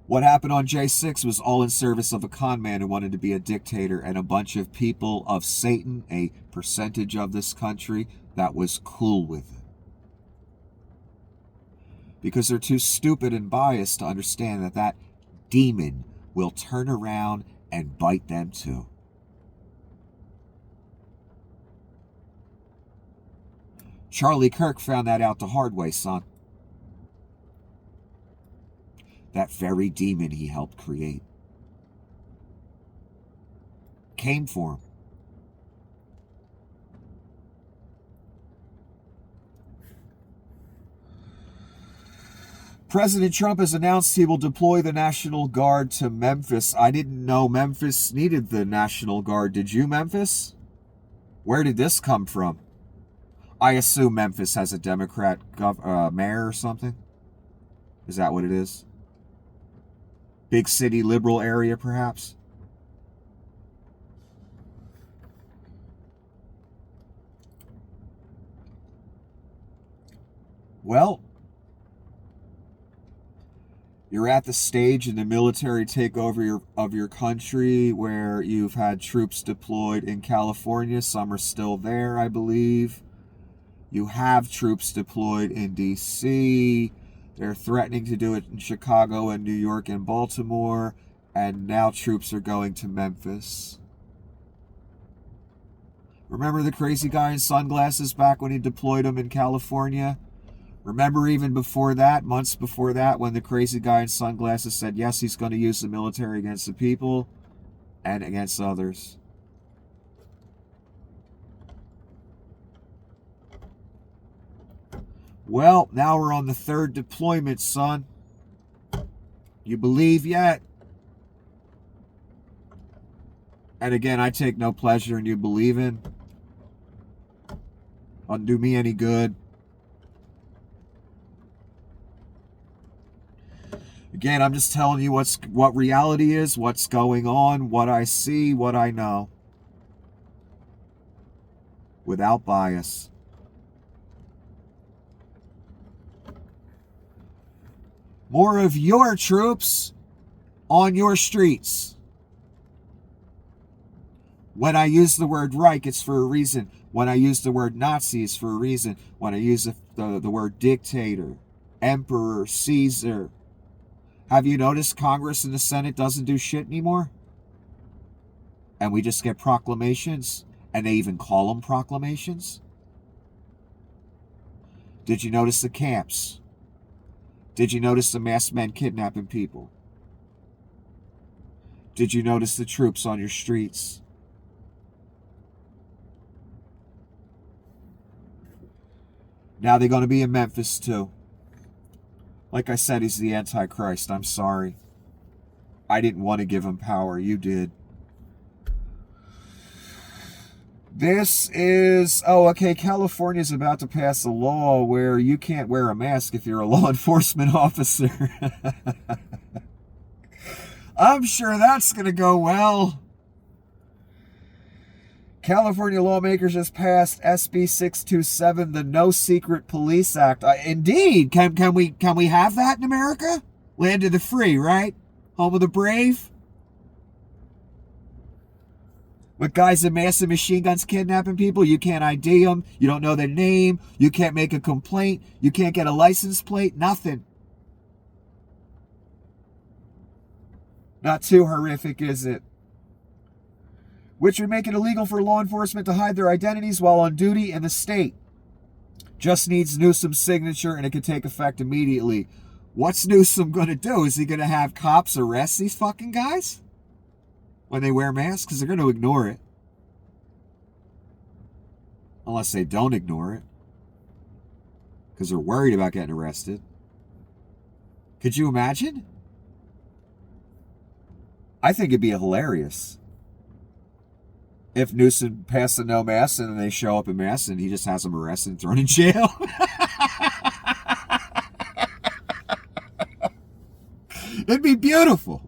What happened on J6 was all in service of a con man who wanted to be a dictator, and a bunch of people of Satan, a percentage of this country, that was cool with it. Because they're too stupid and biased to understand that that demon will turn around and bite them too. Charlie Kirk found that out the hard way, son. That very demon he helped create came for him. President Trump has announced he will deploy the National Guard to Memphis. I didn't know Memphis needed the National Guard. Did you, Memphis? Where did this come from? I assume Memphis has a Democrat mayor or something. Is that what it is? Big city liberal area, perhaps? Well, you're at the stage in the military takeover of your country where you've had troops deployed in California. Some are still there, I believe. You have troops deployed in D.C. They're threatening to do it in Chicago and New York and Baltimore. And now troops are going to Memphis. Remember the crazy guy in sunglasses back when he deployed them in California? Remember even before that, months before that, when the crazy guy in sunglasses said, yes, he's going to use the military against the people and against others. Well, now we're on the third deployment, son. You believe yet? And again, I take no pleasure in you believing. Doesn't do me any good. Again, I'm just telling you what reality is, what's going on, what I see, what I know. Without bias. More of your troops on your streets. When I use the word Reich, it's for a reason. When I use the word Nazi, it's for a reason. When I use the word dictator, emperor, Caesar. Have you noticed Congress and the Senate doesn't do shit anymore? And we just get proclamations, and they even call them proclamations? Did you notice the camps? Did you notice the masked men kidnapping people? Did you notice the troops on your streets? Now they're going to be in Memphis too. Like I said, he's the Antichrist. I'm sorry. I didn't want to give him power. You did. This is... Oh, okay. California's about to pass a law where you can't wear a mask if you're a law enforcement officer. I'm sure that's going to go well. California lawmakers just passed SB 627, the No Secret Police Act. Indeed, can we have that in America? Land of the free, right? Home of the brave. With guys in massive machine guns kidnapping people, you can't ID them. You don't know their name. You can't make a complaint. You can't get a license plate. Nothing. Not too horrific, is it? Which would make it illegal for law enforcement to hide their identities while on duty in the state. Just needs Newsom's signature and it could take effect immediately. What's Newsom going to do? Is he going to have cops arrest these fucking guys when they wear masks? Because they're going to ignore it. Unless they don't ignore it. Because they're worried about getting arrested. Could you imagine? I think it'd be hilarious if Newsom passed the no mask and then they show up in mask and he just has them arrested and thrown in jail. It'd be beautiful.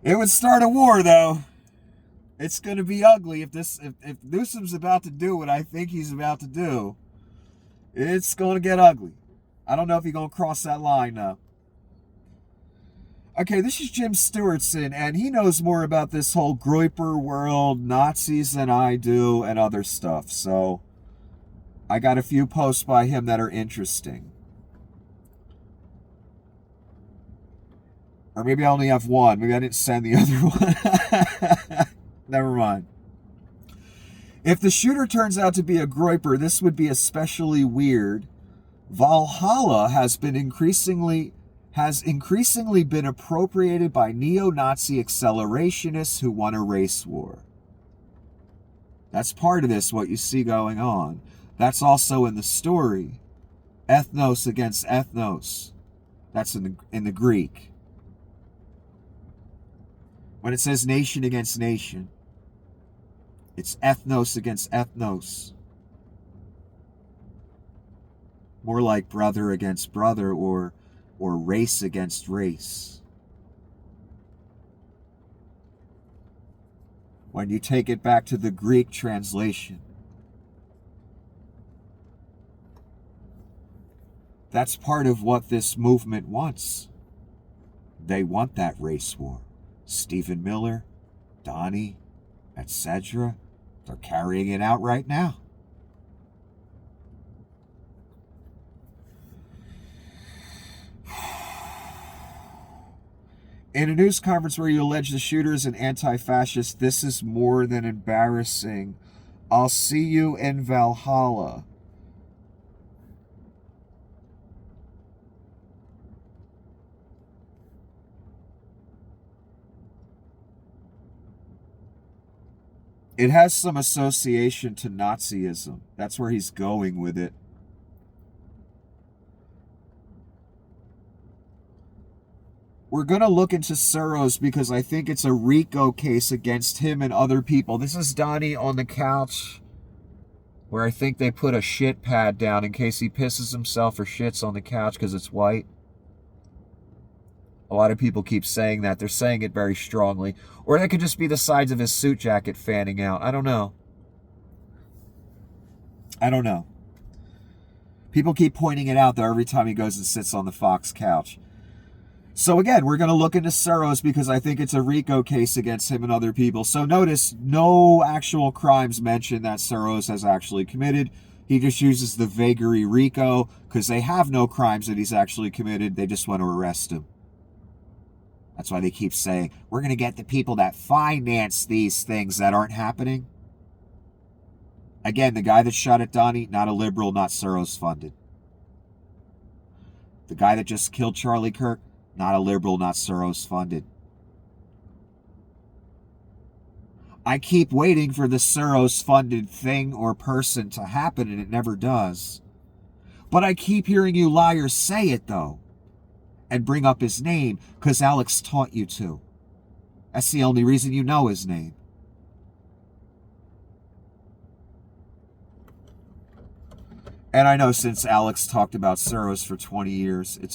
It would start a war, though. It's going to be ugly if Newsom's about to do what I think he's about to do. It's going to get ugly. I don't know if he's going to cross that line now. Okay, this is Jim Stewartson, and he knows more about this whole Groyper world, Nazis than I do, and other stuff. So I got a few posts by him that are interesting. Or maybe I only have one. Maybe I didn't send the other one. Never mind. If the shooter turns out to be a Groyper, this would be especially weird. Valhalla has increasingly been appropriated by neo-Nazi accelerationists who want a race war. That's part of this, what you see going on. That's also in the story. Ethnos against ethnos. That's in the Greek. When it says nation against nation, it's ethnos against ethnos. More like brother against brother or race against race. When you take it back to the Greek translation, that's part of what this movement wants. They want that race war. Stephen Miller, Donnie, etc. They're carrying it out right now. In a news conference where you allege the shooter is an anti-fascist, this is more than embarrassing. I'll see you in Valhalla. It has some association to Nazism. That's where he's going with it. We're going to look into Soros because I think it's a RICO case against him and other people. This is Donnie on the couch where I think they put a shit pad down in case he pisses himself or shits on the couch because it's white. A lot of people keep saying that. They're saying it very strongly. Or that could just be the sides of his suit jacket fanning out. I don't know. People keep pointing it out, though, every time he goes and sits on the Fox couch. So again, we're going to look into Soros because I think it's a RICO case against him and other people. So notice, no actual crimes mentioned that Soros has actually committed. He just uses the vagary RICO because they have no crimes that he's actually committed. They just want to arrest him. That's why they keep saying, we're going to get the people that finance these things that aren't happening. Again, the guy that shot at Donnie, not a liberal, not Soros funded. The guy that just killed Charlie Kirk, not a liberal, not Soros funded. I keep waiting for the Soros funded thing or person to happen and it never does. But I keep hearing you liars say it though. And bring up his name because Alex taught you to. That's the only reason you know his name. And I know since Alex talked about Soros for 20 years, it's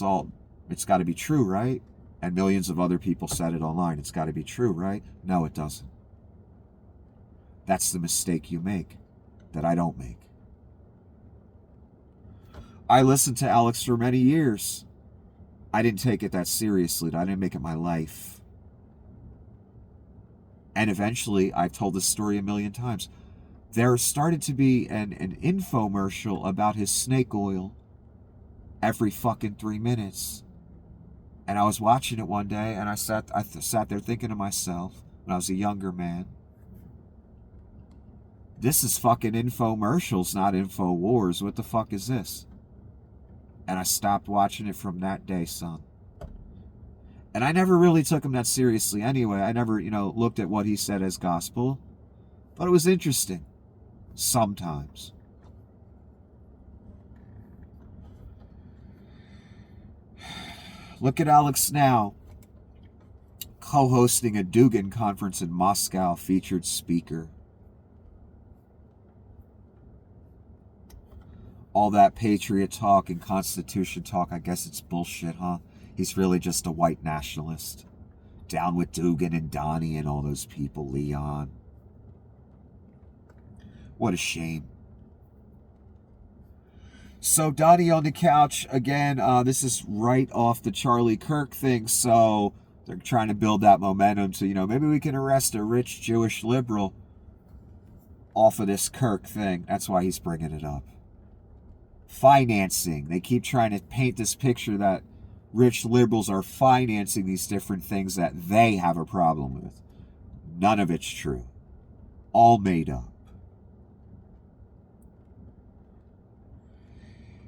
got to be true, right? And millions of other people said it online. It's got to be true, right? No, it doesn't. That's the mistake you make that I don't make. I listened to Alex for many years. I didn't take it that seriously. I didn't make it my life. And eventually, I've told this story a million times. There started to be an infomercial about his snake oil every fucking 3 minutes. And I was watching it one day, and I sat there thinking to myself, when I was a younger man, this is fucking infomercials, not InfoWars. What the fuck is this? And I stopped watching it from that day, son. And I never really took him that seriously anyway. I never, looked at what he said as gospel. But it was interesting. Sometimes. Look at Alex now. Co-hosting a Dugan conference in Moscow, featured speaker. All that patriot talk and Constitution talk, I guess it's bullshit, huh? He's really just a white nationalist. Down with Dugan and Donnie and all those people, Leon. What a shame. So Donnie on the couch, again, this is right off the Charlie Kirk thing, so they're trying to build that momentum to, maybe we can arrest a rich Jewish liberal off of this Kirk thing. That's why he's bringing it up. Financing. They keep trying to paint this picture that rich liberals are financing these different things that they have a problem with. None of it's true. All made up.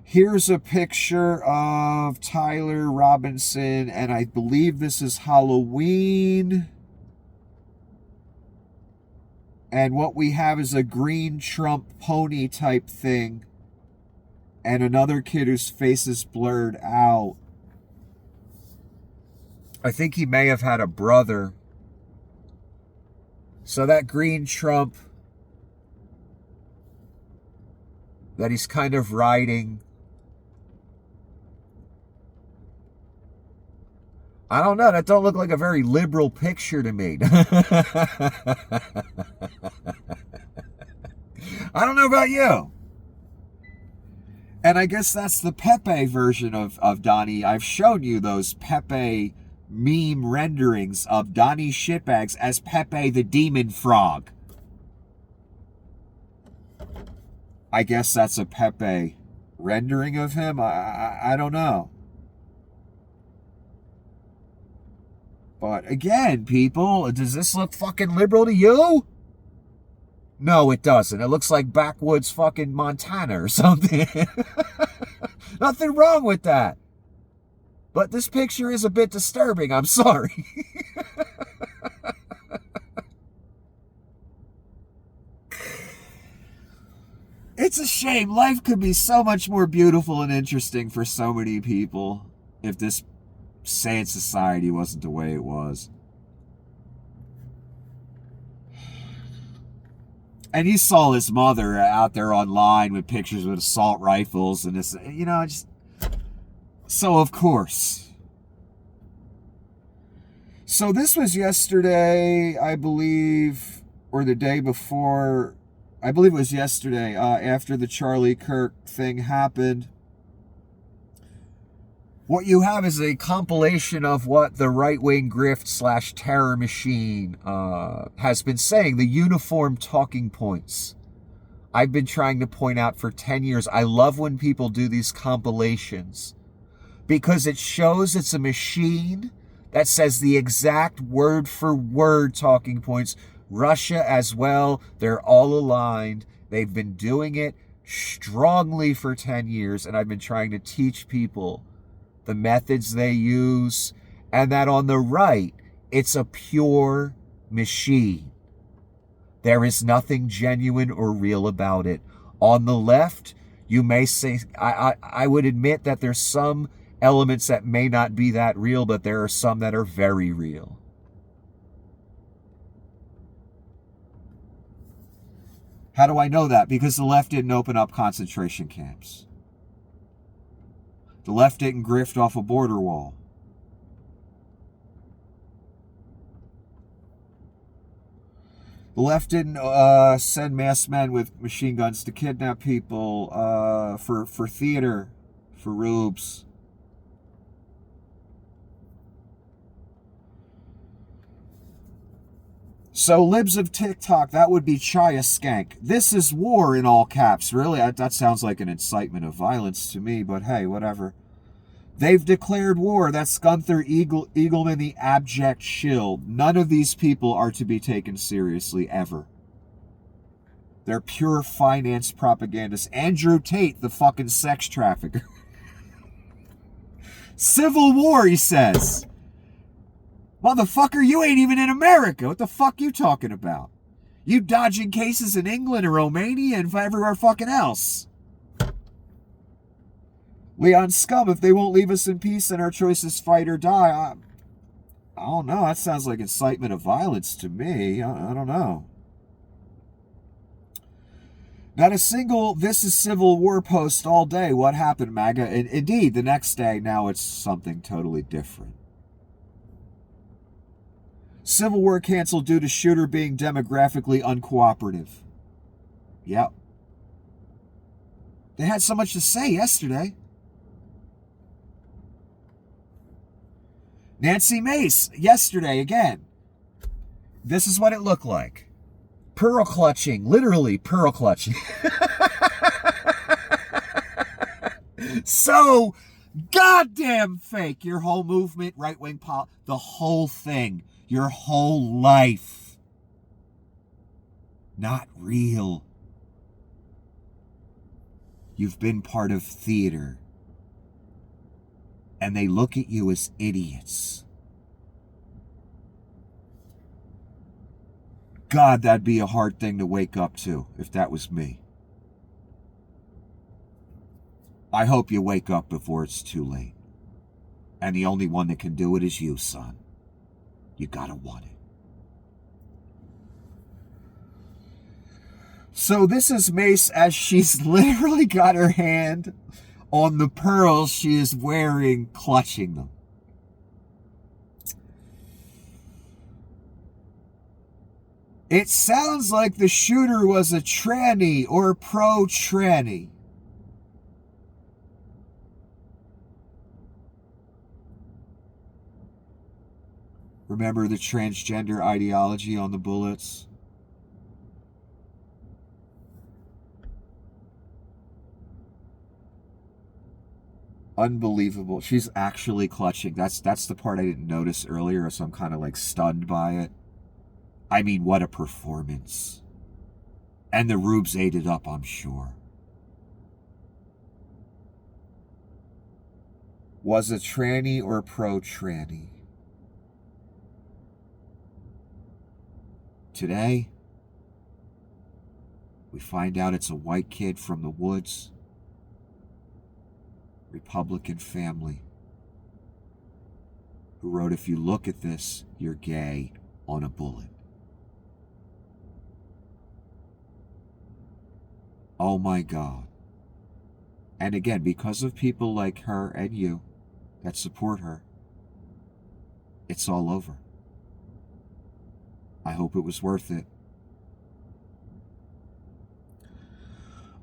Here's a picture of Tyler Robinson, and I believe this is Halloween. And what we have is a green Trump pony type thing. And another kid whose face is blurred out. I think he may have had a brother. So that green Trump that he's kind of riding. I don't know. That don't look like a very liberal picture to me. I don't know about you. And I guess that's the Pepe version of Donnie. I've shown you those Pepe meme renderings of Donnie shitbags as Pepe the Demon Frog. I guess that's a Pepe rendering of him. I don't know. But again, people, does this look fucking liberal to you? No, it doesn't. It looks like backwoods fucking Montana or something. Nothing wrong with that. But this picture is a bit disturbing. I'm sorry. It's a shame. Life could be so much more beautiful and interesting for so many people if this sane society wasn't the way it was. And you saw his mother out there online with pictures with assault rifles and this, just... So, of course. So this was yesterday, I believe, or the day before. I believe it was yesterday, after the Charlie Kirk thing happened. What you have is a compilation of what the right-wing grift / terror machine has been saying, the uniform talking points. I've been trying to point out for 10 years. I love when people do these compilations because it shows it's a machine that says the exact word-for-word talking points. Russia as well, they're all aligned. They've been doing it strongly for 10 years, and I've been trying to teach people the methods they use, and that on the right, it's a pure machine. There is nothing genuine or real about it. On the left, you may say, I would admit that there's some elements that may not be that real, but there are some that are very real. How do I know that? Because the left didn't open up concentration camps. The left didn't grift off a border wall. The left didn't send masked men with machine guns to kidnap people for theater, for rubes. So libs of TikTok, that would be Chaya Skank. This is war in all caps. Really, that sounds like an incitement of violence to me, but hey, whatever. They've declared war. That's Gunther Eagleman, the abject shill. None of these people are to be taken seriously, ever. They're pure finance propagandists. Andrew Tate, the fucking sex trafficker. Civil war, he says. Motherfucker, you ain't even in America. What the fuck you talking about? You dodging cases in England and Romania and everywhere fucking else. Leon Scum, if they won't leave us in peace, then our choice is fight or die. I don't know. That sounds like incitement of violence to me. I don't know. Not a single "this is civil war" post all day. What happened, MAGA? And indeed, the next day, now it's something totally different. Civil war canceled due to shooter being demographically uncooperative. Yep. They had so much to say yesterday. Nancy Mace, yesterday again. This is what it looked like. Pearl clutching, literally pearl clutching. So goddamn fake. Your whole movement, right-wing the whole thing. Your whole life. Not real. You've been part of theater. And they look at you as idiots. God, that'd be a hard thing to wake up to if that was me. I hope you wake up before it's too late. And the only one that can do it is you, son. You gotta want it. So this is Mace as she's literally got her hand on the pearls she is wearing, clutching them. It sounds like the shooter was a tranny or pro-tranny. Remember the transgender ideology on the bullets? Unbelievable. She's actually clutching. That's the part I didn't notice earlier, so I'm kind of like stunned by it. I mean, what a performance. And the rubes ate it up, I'm sure. Was a tranny or pro-tranny? Today, we find out it's a white kid from the woods. Republican family. Who wrote, "If you look at this, you're gay," on a bullet. Oh my God. And again, because of people like her and you that support her, it's all over. I hope it was worth it.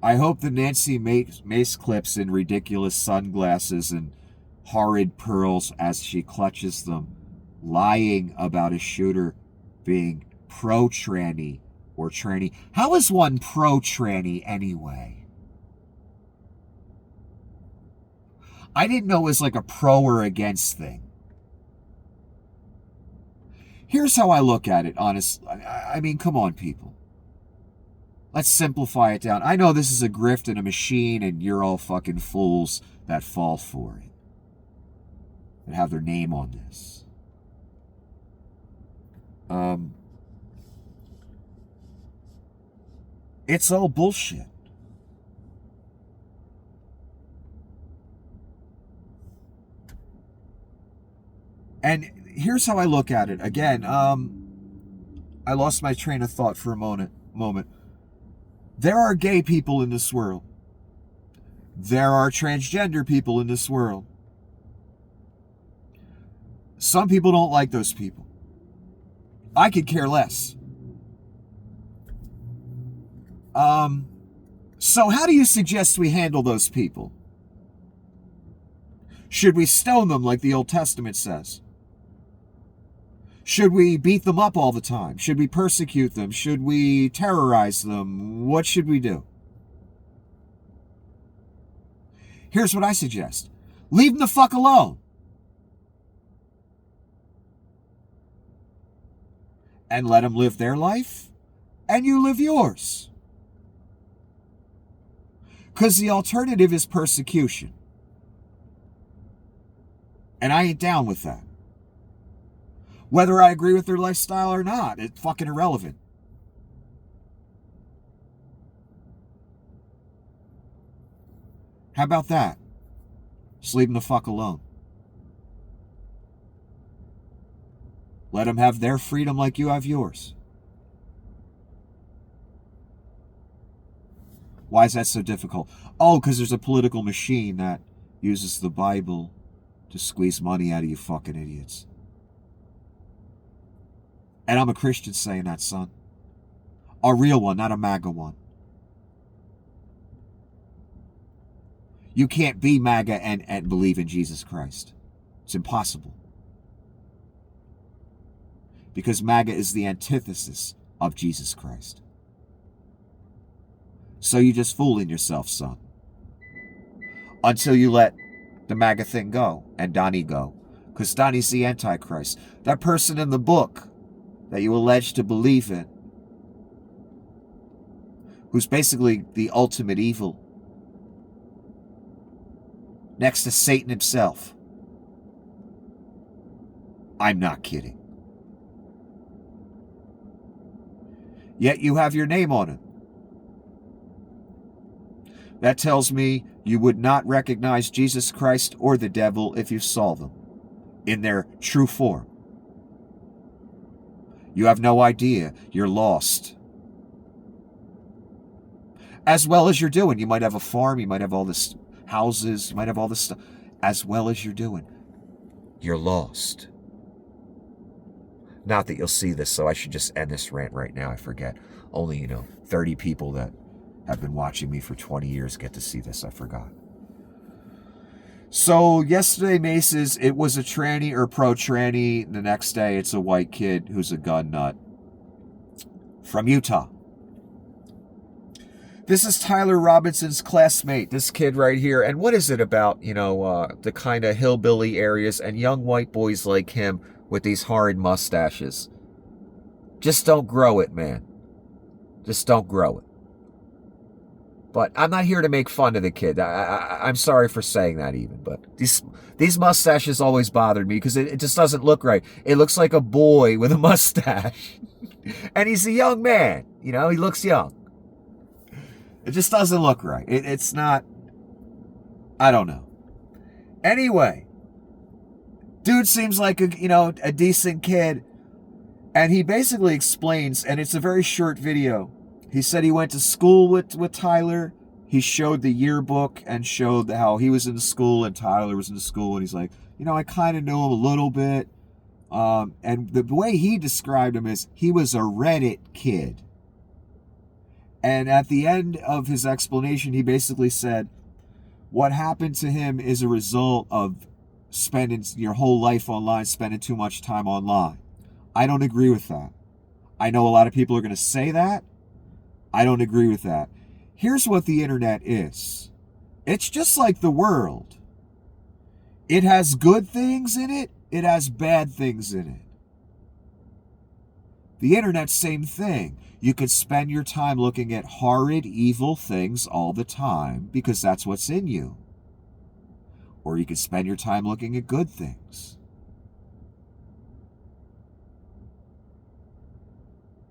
I hope the Nancy Mace clips in ridiculous sunglasses and horrid pearls as she clutches them, lying about a shooter being pro-tranny or tranny. How is one pro-tranny anyway? I didn't know it was like a pro or against thing. Here's how I look at it, honestly. I mean, come on, people. Let's simplify it down. I know this is a grift and a machine, and you're all fucking fools that fall for it. That have their name on this. It's all bullshit. And here's how I look at it. Again, I lost my train of thought for a moment. There are gay people in this world. There are transgender people in this world. Some people don't like those people. I could care less. So how do you suggest we handle those people? Should we stone them like the Old Testament says? Should we beat them up all the time? Should we persecute them? Should we terrorize them? What should we do? Here's what I suggest. Leave them the fuck alone. And let them live their life, and you live yours. Because the alternative is persecution. And I ain't down with that. Whether I agree with their lifestyle or not, it's fucking irrelevant. How about that? Just leave them the fuck alone. Let them have their freedom like you have yours. Why is that so difficult? Oh, because there's a political machine that uses the Bible to squeeze money out of you fucking idiots. And I'm a Christian saying that, son. A real one, not a MAGA one. You can't be MAGA and believe in Jesus Christ. It's impossible. Because MAGA is the antithesis of Jesus Christ. So you're just fooling yourself, son. Until you let the MAGA thing go and Donnie go. Because Donnie's the Antichrist. That person in the book that you allege to believe in, who's basically the ultimate evil, next to Satan himself. I'm not kidding. Yet you have your name on it. That tells me you would not recognize Jesus Christ or the devil if you saw them in their true form. You have no idea. You're lost. As well as you're doing. You might have a farm. You might have all this houses. You might have all this stuff. As well as you're doing. You're lost. Not that you'll see this, so I should just end this rant right now. I forget. Only, 30 people that have been watching me for 20 years get to see this. I forgot. So yesterday, Mace's, it was a tranny or pro-tranny. The next day, it's a white kid who's a gun nut from Utah. This is Tyler Robinson's classmate, this kid right here. And what is it about, the kind of hillbilly areas and young white boys like him with these horrid mustaches? Just don't grow it, man. Just don't grow it. But I'm not here to make fun of the kid. I'm sorry for saying that even. But these mustaches always bothered me because it just doesn't look right. It looks like a boy with a mustache. And he's a young man. He looks young. It just doesn't look right. It's not... I don't know. Anyway. Dude seems like a decent kid. And he basically explains, and it's a very short video. He said he went to school with Tyler. He showed the yearbook and showed how he was in school and Tyler was in school. And he's like, I kind of know him a little bit. And the way he described him is he was a Reddit kid. And at the end of his explanation, he basically said, what happened to him is a result of spending your whole life online, spending too much time online. I don't agree with that. I know a lot of people are going to say that. I don't agree with that. Here's what the internet is. It's just like the world. It has good things in it. It has bad things in it. The internet, same thing. You could spend your time looking at horrid, evil things all the time because that's what's in you. Or you could spend your time looking at good things.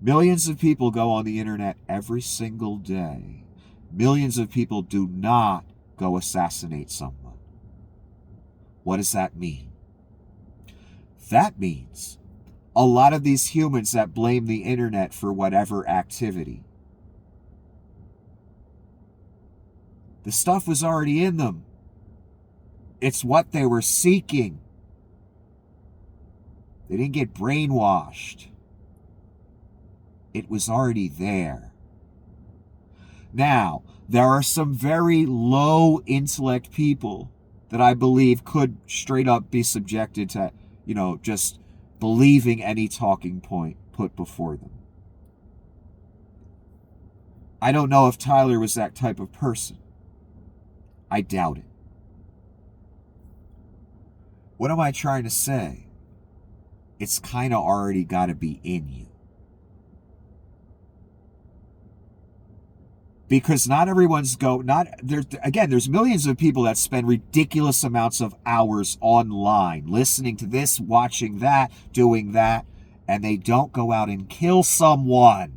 Millions of people go on the internet every single day. Millions of people do not go assassinate someone. What does that mean? That means a lot of these humans that blame the internet for whatever activity, the stuff was already in them. It's what they were seeking. They didn't get brainwashed. It was already there. Now, there are some very low intellect people that I believe could straight up be subjected to, just believing any talking point put before them. I don't know if Tyler was that type of person. I doubt it. What am I trying to say? It's kind of already got to be in you. Because not everyone's there's millions of people that spend ridiculous amounts of hours online listening to this, watching that, doing that, and they don't go out and kill someone.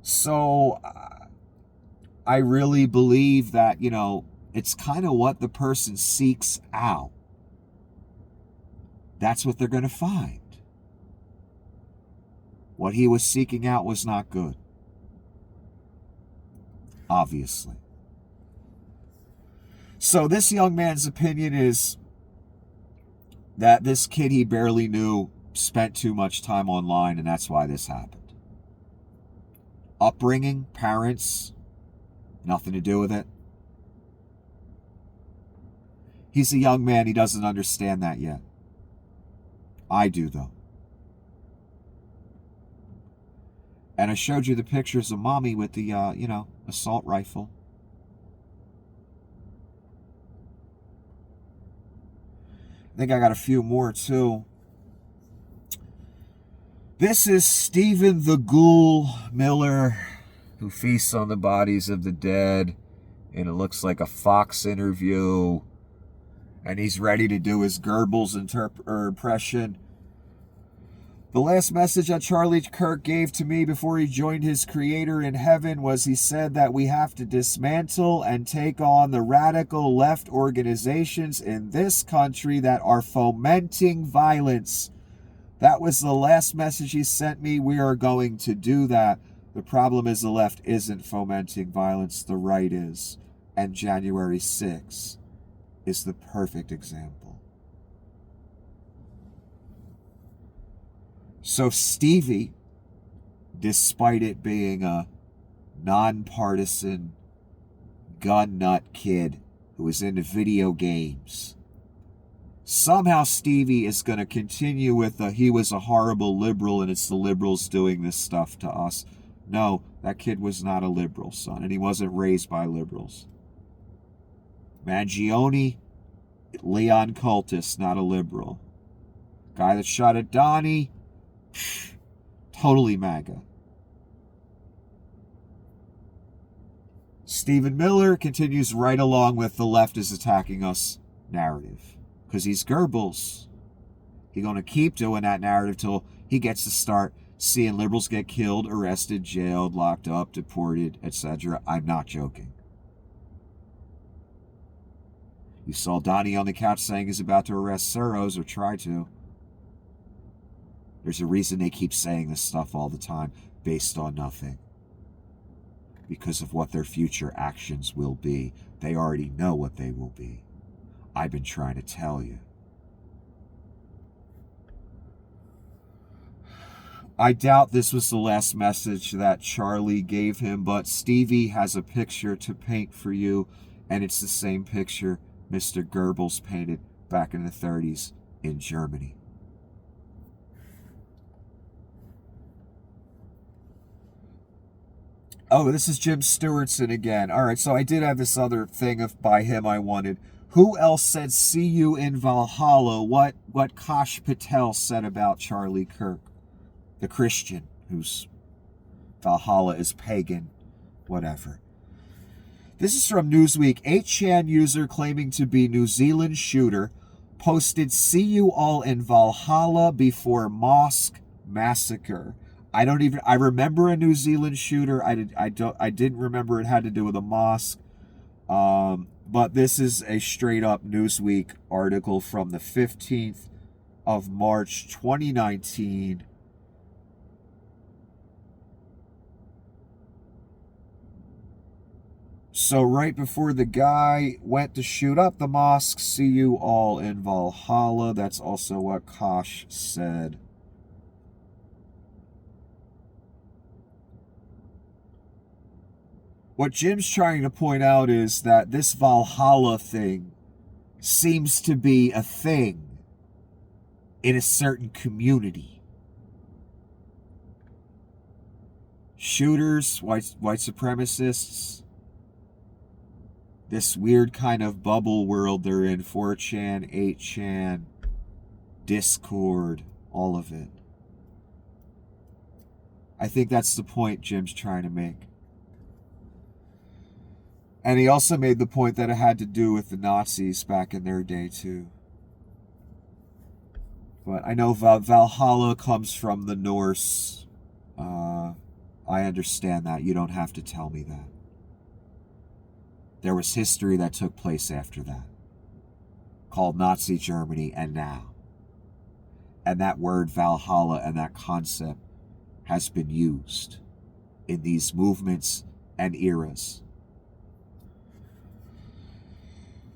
So I really believe that, it's kind of what the person seeks out. That's what they're going to find. What he was seeking out was not good. Obviously. So this young man's opinion is that this kid he barely knew spent too much time online, and that's why this happened. Upbringing, parents, nothing to do with it. He's a young man. He doesn't understand that yet. I do, though. And I showed you the pictures of mommy with the, assault rifle. I think I got a few more, too. This is Stephen the Ghoul Miller, who feasts on the bodies of the dead. And it looks like a Fox interview. And he's ready to do his Goebbels impression. The last message that Charlie Kirk gave to me before he joined his creator in heaven was he said that we have to dismantle and take on the radical left organizations in this country that are fomenting violence. That was the last message he sent me. We are going to do that. The problem is the left isn't fomenting violence. The right is. And January 6th is the perfect example. So Stevie, despite it being a nonpartisan gun nut kid who was into video games, somehow Stevie is going to continue with he was a horrible liberal and it's the liberals doing this stuff to us. No, that kid was not a liberal, son, and he wasn't raised by liberals. Mangione, Leon cultist, not a liberal. Guy that shot at Donnie, totally MAGA. Stephen Miller continues right along with the left is attacking us narrative. Because he's Goebbels. He's going to keep doing that narrative till he gets to start seeing liberals get killed, arrested, jailed, locked up, deported, etc. I'm not joking. You saw Donnie on the couch saying he's about to arrest Soros, or try to. There's a reason they keep saying this stuff all the time, based on nothing. Because of what their future actions will be. They already know what they will be. I've been trying to tell you. I doubt this was the last message that Charlie gave him, but Stevie has a picture to paint for you, and it's the same picture Mr. Goebbels painted back in the 30s in Germany. Oh, this is Jim Stewartson again. All right, so I did have this other thing by him I wanted. Who else said "See You in Valhalla"? What Kash Patel said about Charlie Kirk, the Christian whose Valhalla is pagan, whatever. This is from Newsweek. 8chan user claiming to be New Zealand shooter posted "See you all in Valhalla before mosque massacre." I remember a New Zealand shooter. I didn't remember it had to do with a mosque. But this is a straight up Newsweek article from the 15th of March 2019. So right before the guy went to shoot up the mosque, "See you all in Valhalla." That's also what Kosh said. What Jim's trying to point out is that this Valhalla thing seems to be a thing in a certain community. Shooters, white supremacists, this weird kind of bubble world they're in, 4chan, 8chan, Discord, all of it. I think that's the point Jim's trying to make. And he also made the point that it had to do with the Nazis back in their day, too. But I know Valhalla comes from the Norse. I understand that. You don't have to tell me that. There was history that took place after that, called Nazi Germany and now. And that word Valhalla and that concept has been used in these movements and eras.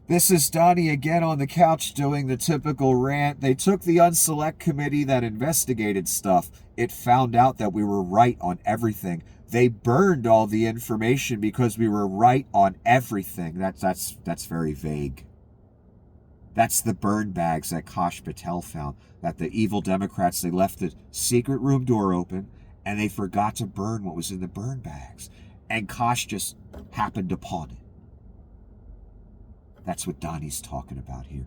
This is Donnie again on the couch doing the typical rant. They took the unselect committee that investigated stuff. It found out that we were right on everything. They burned all the information because we were right on everything. That's very vague. That's the burn bags that Kash Patel found. That the evil Democrats, they left the secret room door open and they forgot to burn what was in the burn bags. And Kash just happened upon it. That's what Donnie's talking about here.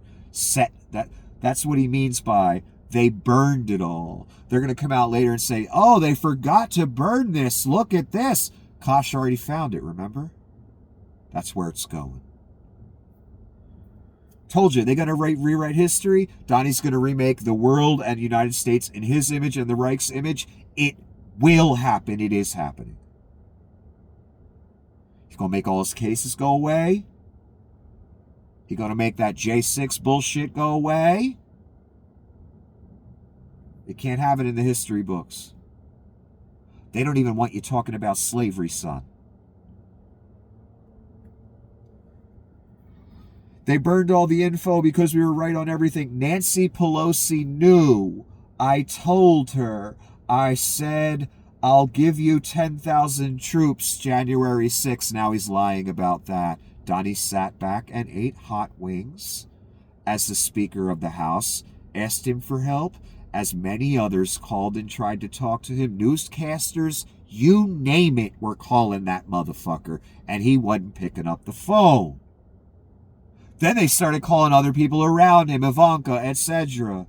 That's what he means by they burned it all. They're going to come out later and say, oh, they forgot to burn this. Look at this. Kash already found it, remember? That's where it's going. Told you, they're going to rewrite history. Donnie's going to remake the world and the United States in his image and the Reich's image. It will happen. It is happening. He's going to make all his cases go away. He's going to make that J6 bullshit go away. They can't have it in the history books. They don't even want you talking about slavery, son. They burned all the info because we were right on everything. Nancy Pelosi knew. I told her. I said, I'll give you 10,000 troops January 6th. Now he's lying about that. Donnie sat back and ate hot wings as the Speaker of the House asked him for help, as many others called and tried to talk to him. Newscasters, you name it, were calling that motherfucker, and he wasn't picking up the phone. Then they started calling other people around him, Ivanka, etc.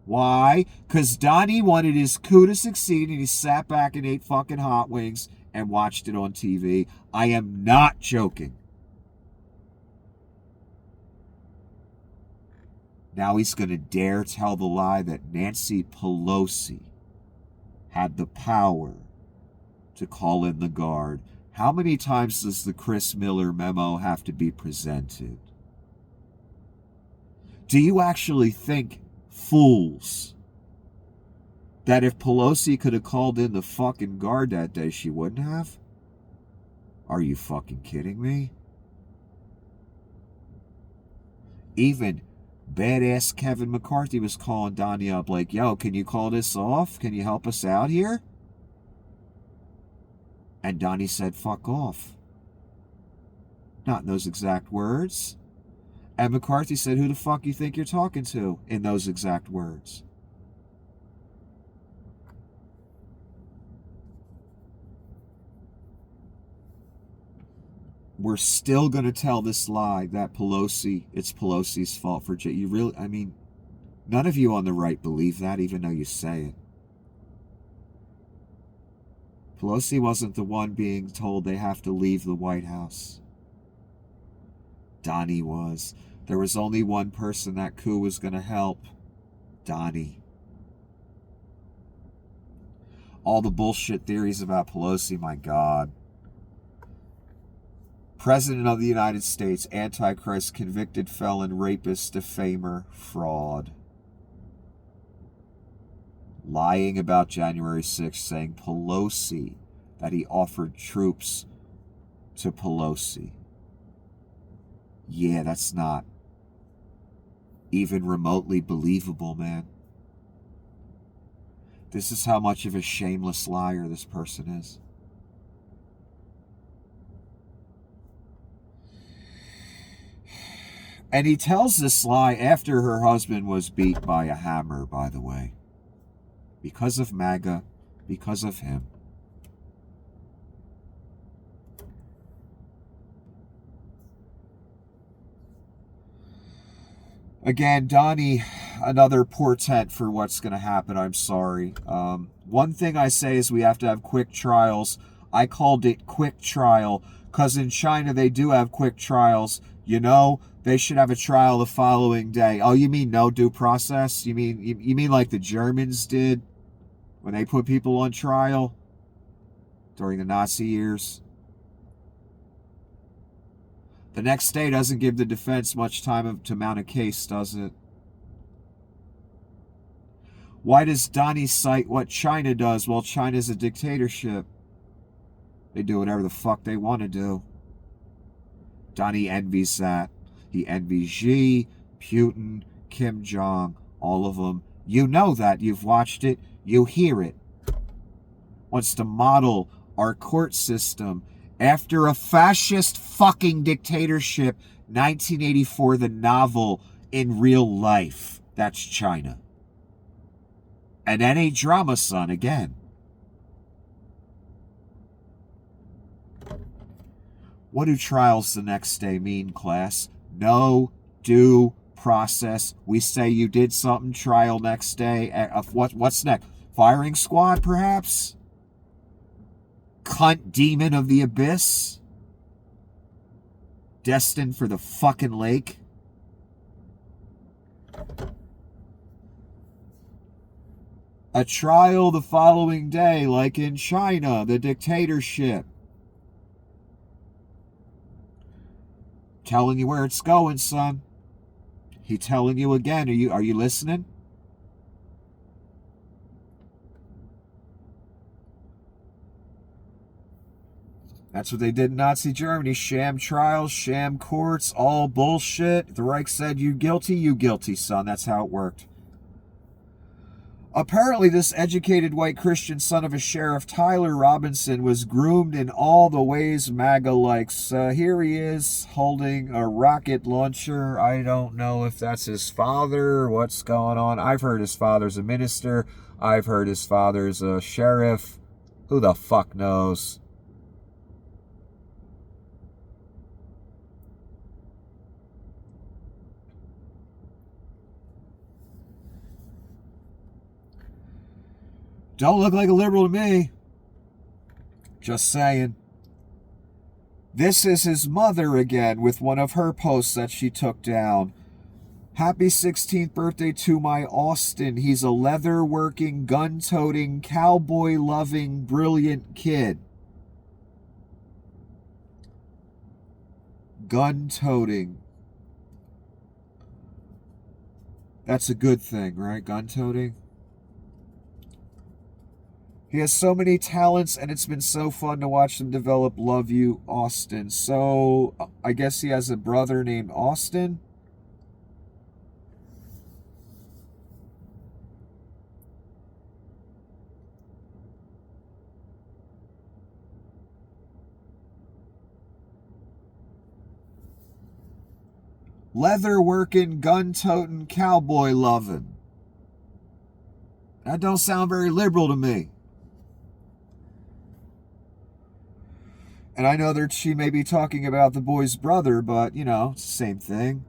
Why? Because Donnie wanted his coup to succeed, and he sat back and ate fucking hot wings and watched it on TV. I am not joking. Now he's going to dare tell the lie that Nancy Pelosi had the power to call in the guard. How many times does the Chris Miller memo have to be presented? Do you actually think, fools, that if Pelosi could have called in the fucking guard that day, she wouldn't have? Are you fucking kidding me? Even badass Kevin McCarthy was calling Donnie up like, yo, can you call this off? Can you help us out here? And Donnie said, fuck off. Not in those exact words. And McCarthy said, who the fuck you think you're talking to? In those exact words. We're still going to tell this lie that it's Pelosi's fault for you really, I mean, none of you on the right believe that, even though you say it. Pelosi wasn't the one being told they have to leave the White House. Donnie was. There was only one person that coup was going to help. Donnie. All the bullshit theories about Pelosi, my God. President of the United States, Antichrist, convicted felon, rapist, defamer, fraud. Lying about January 6th, saying Pelosi, that he offered troops to Pelosi. Yeah, that's not even remotely believable, man. This is how much of a shameless liar this person is. And he tells this lie after her husband was beat by a hammer, by the way. Because of MAGA, because of him. Again, Donnie, another portent for what's going to happen. I'm sorry. One thing I say is we have to have quick trials. I called it quick trial because in China they do have quick trials. You know, they should have a trial the following day. Oh, you mean no due process? You mean like the Germans did when they put people on trial during the Nazi years? The next day doesn't give the defense much time to mount a case, does it? Why does Donnie cite what China does? Well, China's a dictatorship. They do whatever the fuck they want to do. Donnie envies that. He envies Xi, Putin, Kim Jong, all of them. You know that. You've watched it. You hear it. Wants to model our court system after a fascist fucking dictatorship, 1984, the novel, in real life. That's China. And that ain't drama, son, again. What do trials the next day mean, class? No due process. We say you did something, trial next day. What's next? Firing squad, perhaps? Cunt demon of the abyss? Destined for the fucking lake? A trial the following day, like in China, the dictatorship. Telling you where it's going, son. He telling you again. Are you listening? That's what they did in Nazi Germany. Sham trials, sham courts, all bullshit. The Reich said, you guilty, son. That's how it worked. Apparently, this educated white Christian son of a sheriff, Tyler Robinson, was groomed in all the ways MAGA likes. Here he is holding a rocket launcher. I don't know if that's his father or what's going on. I've heard his father's a minister. I've heard his father's a sheriff. Who the fuck knows? Don't look like a liberal to me. Just saying. This is his mother again with one of her posts that she took down. Happy 16th birthday to my Austin. He's a leather-working, gun-toting, cowboy-loving, brilliant kid. Gun-toting. That's a good thing, right? Gun-toting. He has so many talents, and it's been so fun to watch them develop. Love you, Austin. So, I guess he has a brother named Austin? Leather-working, gun-toting, cowboy-loving. That don't sound very liberal to me. And I know that she may be talking about the boy's brother, but, you know, it's the same thing.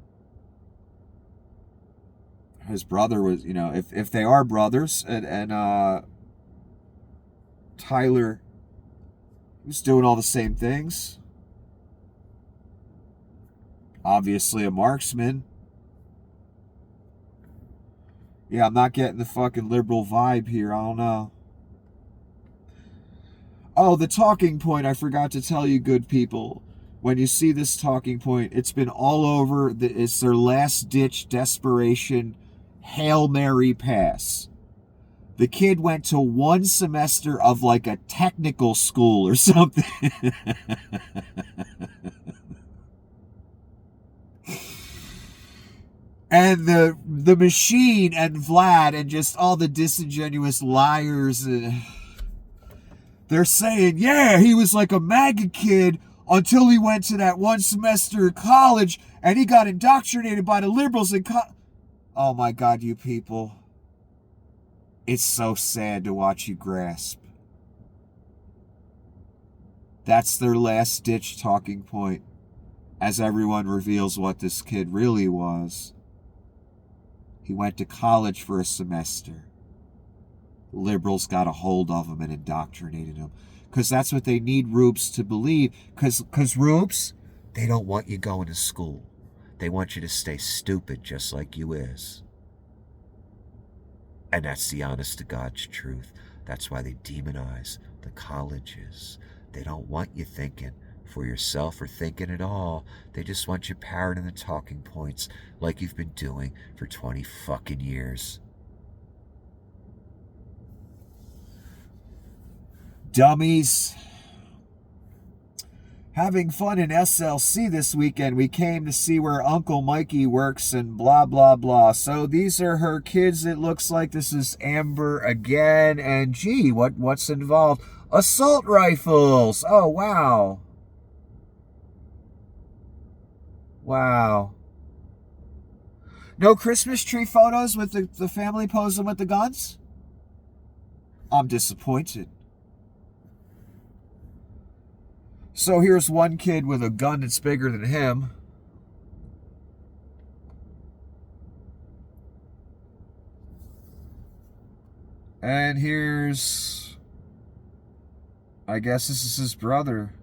His brother was, you know, if they are brothers, and Tyler was doing all the same things. Obviously a marksman. Yeah, I'm not getting the fucking liberal vibe here. I don't know. Oh, the talking point, I forgot to tell you, good people. When you see this talking point, it's been all over. It's their last-ditch desperation Hail Mary pass. The kid went to one semester of like a technical school or something. And the machine and Vlad and just all the disingenuous liars, they're saying, yeah, he was like a MAGA kid until he went to that one semester of college and he got indoctrinated by the liberals in Oh my God, you people. It's so sad to watch you grasp. That's their last-ditch talking point as everyone reveals what this kid really was. He went to college for a semester. Liberals got a hold of him and indoctrinated him. Because that's what they need Rubes to believe. Because Rubes, they don't want you going to school. They want you to stay stupid just like you is. And that's the honest to God's truth. That's why they demonize the colleges. They don't want you thinking for yourself or thinking at all. They just want you parroting the talking points like you've been doing for 20 fucking years. Dummies. Having fun in SLC this weekend. We came to see where Uncle Mikey works and blah, blah, blah. So these are her kids. It looks like this is Amber again. And gee, what's involved? Assault rifles. Oh, wow. Wow. No Christmas tree photos with the family posing with the guns? I'm disappointed. So here's one kid with a gun that's bigger than him. And here's, I guess this is his brother.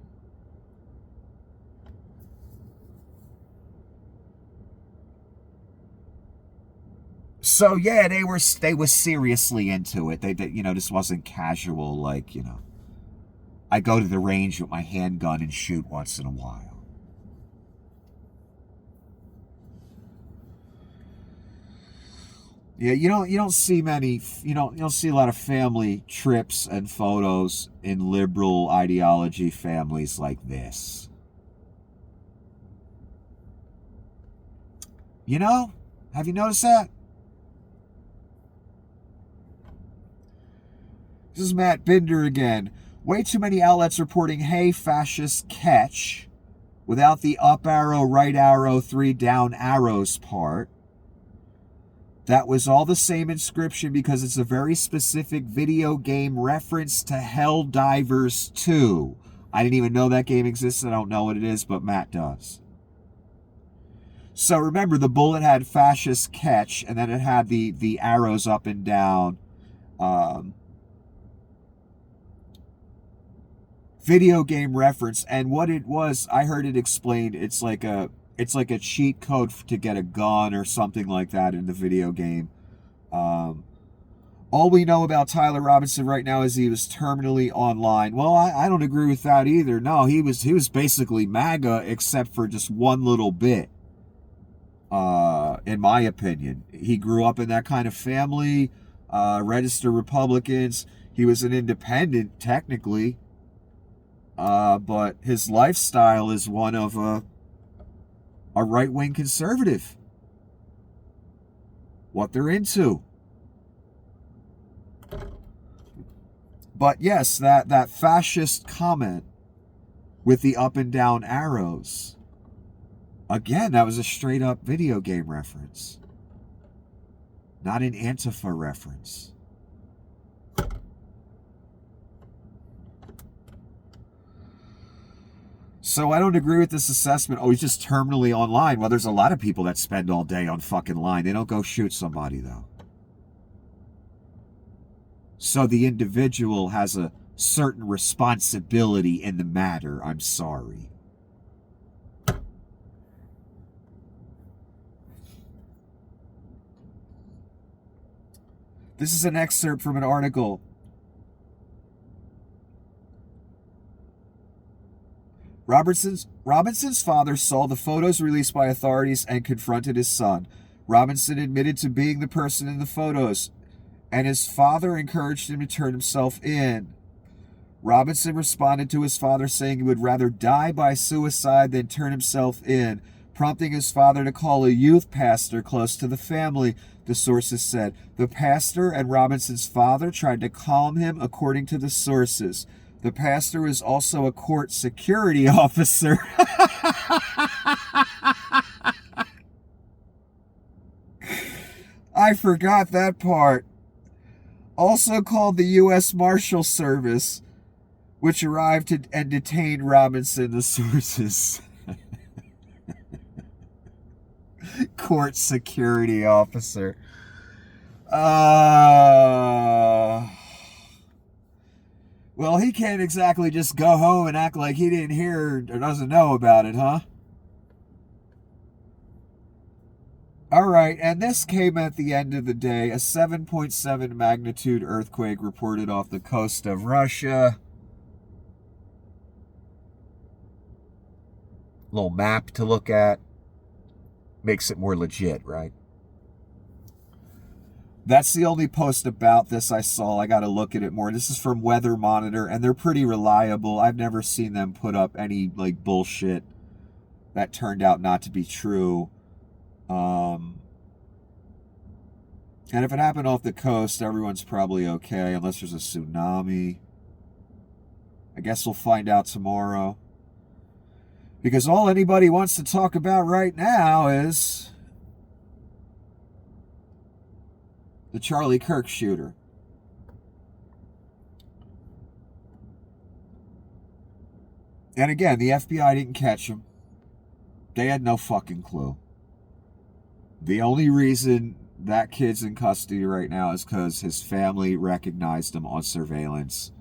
So yeah, they were seriously into it. They this wasn't casual, like, I go to the range with my handgun and shoot once in a while. Yeah, you don't see many, you don't see a lot of family trips and photos in liberal ideology families like this. Have you noticed that? This is Matt Binder again. Way too many outlets reporting, hey, fascist catch, without the up arrow, right arrow, 3 down arrows part. That was all the same inscription because it's a very specific video game reference to Helldivers 2. I didn't even know that game existed. I don't know what it is, but Matt does. So remember, the bullet had fascist catch, and then it had the arrows up and down. Video game reference, and what it was, I heard it explained, it's like a cheat code to get a gun or something like that in the video game. All we know about Tyler Robinson right now is he was terminally online. Well, I don't agree with that either. No, he was basically MAGA except for just one little bit. In my opinion, he grew up in that kind of family, registered Republicans. He was an independent technically. But his lifestyle is one of a right-wing conservative. What they're into. But yes, that fascist comment with the up and down arrows. Again, that was a straight-up video game reference. Not an Antifa reference. So I don't agree with this assessment. Oh, he's just terminally online. Well, there's a lot of people that spend all day on fucking line. They don't go shoot somebody, though. So the individual has a certain responsibility in the matter. I'm sorry. This is an excerpt from an article. Robinson's father saw the photos released by authorities and confronted his son. Robinson admitted to being the person in the photos, and his father encouraged him to turn himself in. Robinson responded to his father saying he would rather die by suicide than turn himself in, prompting his father to call a youth pastor close to the family, the sources said. The pastor and Robinson's father tried to calm him, according to the sources. The pastor is also a court security officer. I forgot that part. Also called the U.S. Marshal Service, which arrived and detained Robinson, the sources. Court security officer. Well, he can't exactly just go home and act like he didn't hear or doesn't know about it, huh? All right, and this came at the end of the day. A 7.7 magnitude earthquake reported off the coast of Russia. Little map to look at. Makes it more legit, right? That's the only post about this I saw. I got to look at it more. This is from Weather Monitor, and they're pretty reliable. I've never seen them put up any like bullshit that turned out not to be true. And if it happened off the coast, everyone's probably okay, unless there's a tsunami. I guess we'll find out tomorrow. Because all anybody wants to talk about right now is the Charlie Kirk shooter. And again, the FBI didn't catch him. They had no fucking clue. The only reason that kid's in custody right now is because his family recognized him on surveillance.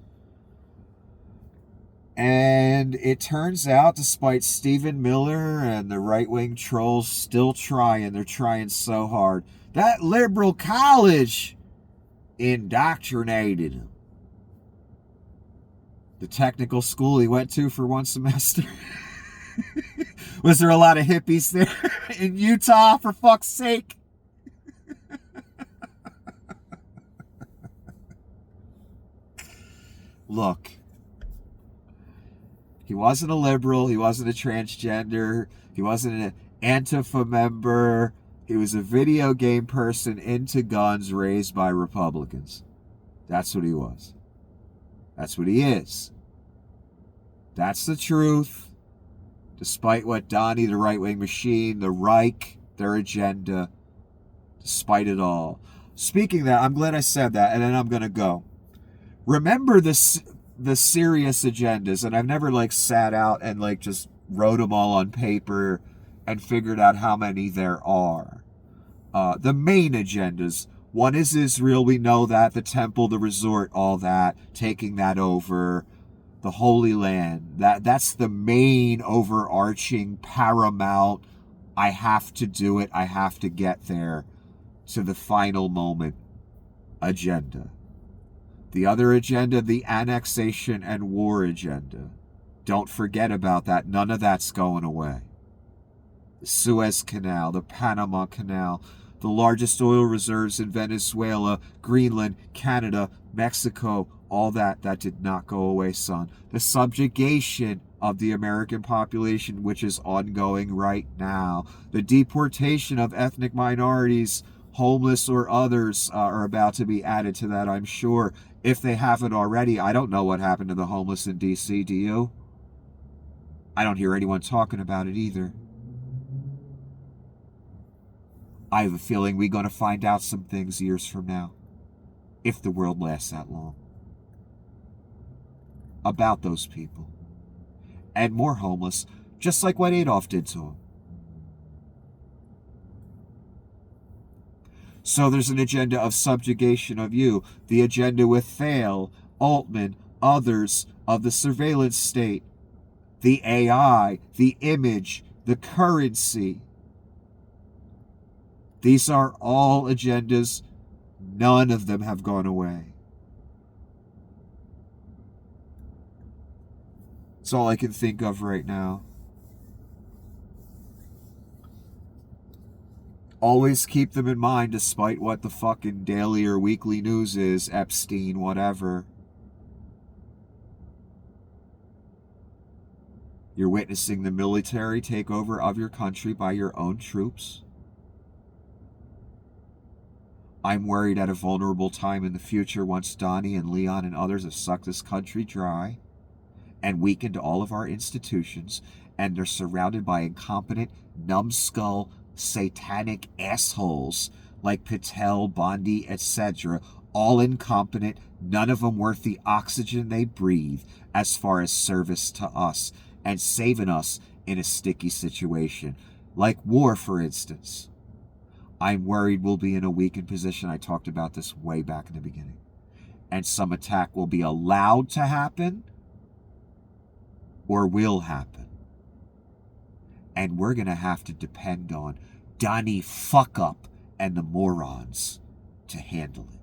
And it turns out, despite Stephen Miller and the right-wing trolls still trying, they're trying so hard, that liberal college indoctrinated him. The technical school he went to for one semester. Was there a lot of hippies there in Utah, for fuck's sake? Look, he wasn't a liberal, he wasn't a transgender, he wasn't an Antifa member, he was a video game person into guns raised by Republicans. That's what he was. That's what he is. That's the truth. Despite what Donnie, the right-wing machine, the Reich, their agenda, despite it all. Speaking of that, I'm glad I said that, and then I'm going to go. Remember the serious agendas, and I've never sat out and just wrote them all on paper and figured out how many there are. The main agendas. One is Israel, we know that, the temple, the resort, all that, taking that over, the Holy Land. That's the main overarching, paramount, I have to do it, I have to get there, to the final moment agenda. The other agenda, the annexation and war agenda. Don't forget about that. None of that's going away. The Suez Canal, the Panama Canal, the largest oil reserves in Venezuela, Greenland, Canada, Mexico, all that did not go away, son. The subjugation of the American population, which is ongoing right now. The deportation of ethnic minorities, homeless or others, are about to be added to that, I'm sure. If they haven't already, I don't know what happened to the homeless in D.C., do you? I don't hear anyone talking about it either. I have a feeling we're going to find out some things years from now, if the world lasts that long, about those people. And more homeless, just like what Adolf did to them. So there's an agenda of subjugation of you, the agenda with Thale, Altman, others of the surveillance state, the AI, the image, the currency. These are all agendas. None of them have gone away. That's all I can think of right now. Always keep them in mind despite what the fucking daily or weekly news is, Epstein, whatever. You're witnessing the military takeover of your country by your own troops. I'm worried at a vulnerable time in the future once Donnie and Leon and others have sucked this country dry. and weakened all of our institutions, and they're surrounded by incompetent, numbskull, satanic assholes like Patel, Bondi, etc., all incompetent, none of them worth the oxygen they breathe as far as service to us and saving us in a sticky situation, like war, for instance. I'm worried we'll be in a weakened position. I talked about this way back in the beginning. And some attack will be allowed to happen or will happen. And we're going to have to depend on Donnie Fuckup and the morons to handle it.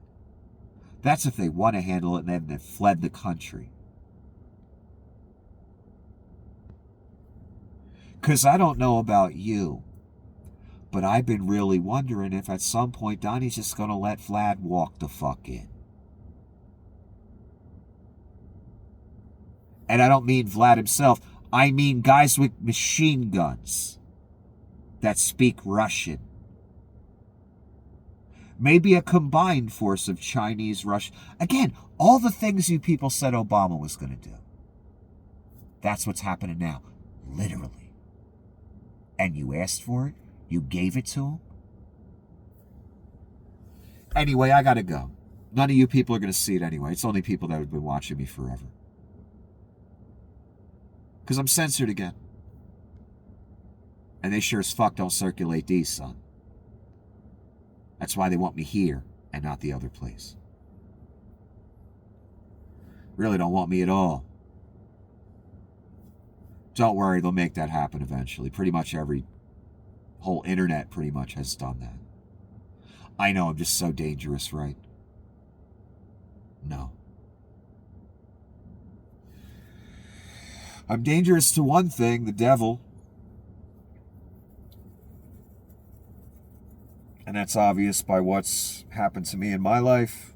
That's if they want to handle it and they've fled the country. Because I don't know about you, but I've been really wondering if at some point Donnie's just going to let Vlad walk the fuck in. And I don't mean Vlad himself. I mean guys with machine guns that speak Russian. Maybe a combined force of Chinese, Russian. Again, all the things you people said Obama was going to do. That's what's happening now. Literally. And you asked for it. You gave it to him. Anyway, I got to go. None of you people are going to see it anyway. It's only people that have been watching me forever. Because I'm censored again. And they sure as fuck don't circulate these, son. That's why they want me here and not the other place. Really don't want me at all. Don't worry, they'll make that happen eventually. Pretty much every whole internet pretty much has done that. I know I'm just so dangerous, right? No. I'm dangerous to one thing, the devil. And that's obvious by what's happened to me in my life.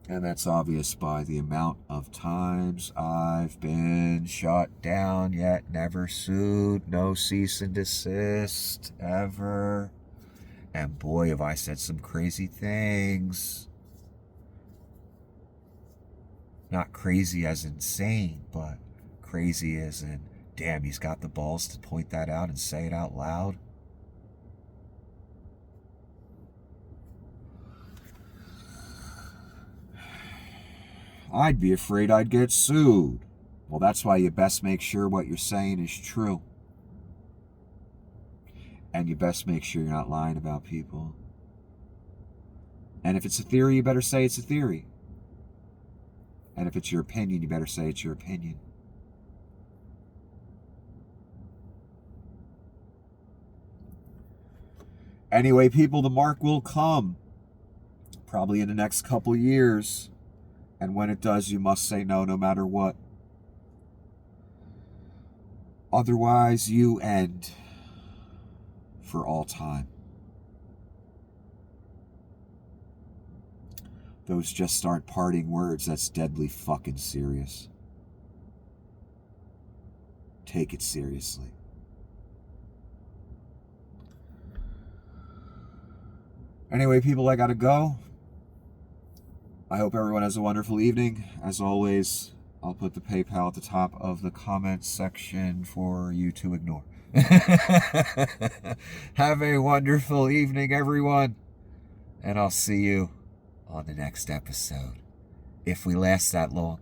And that's obvious by the amount of times I've been shut down, yet never sued. No cease and desist, ever. And boy, have I said some crazy things. Not crazy as insane, but crazy as in, damn, he's got the balls to point that out and say it out loud. I'd be afraid I'd get sued. Well, that's why you best make sure what you're saying is true. And you best make sure you're not lying about people. And if it's a theory, you better say it's a theory. And if it's your opinion, you better say it's your opinion. Anyway, people, the mark will come. Probably in the next couple years. And when it does, you must say no matter what. Otherwise, you end for all time. Those just aren't parting words. That's deadly fucking serious. Take it seriously. Anyway, people, I gotta go. I hope everyone has a wonderful evening. As always, I'll put the PayPal at the top of the comments section for you to ignore. Have a wonderful evening, everyone. And I'll see you on the next episode. If we last that long.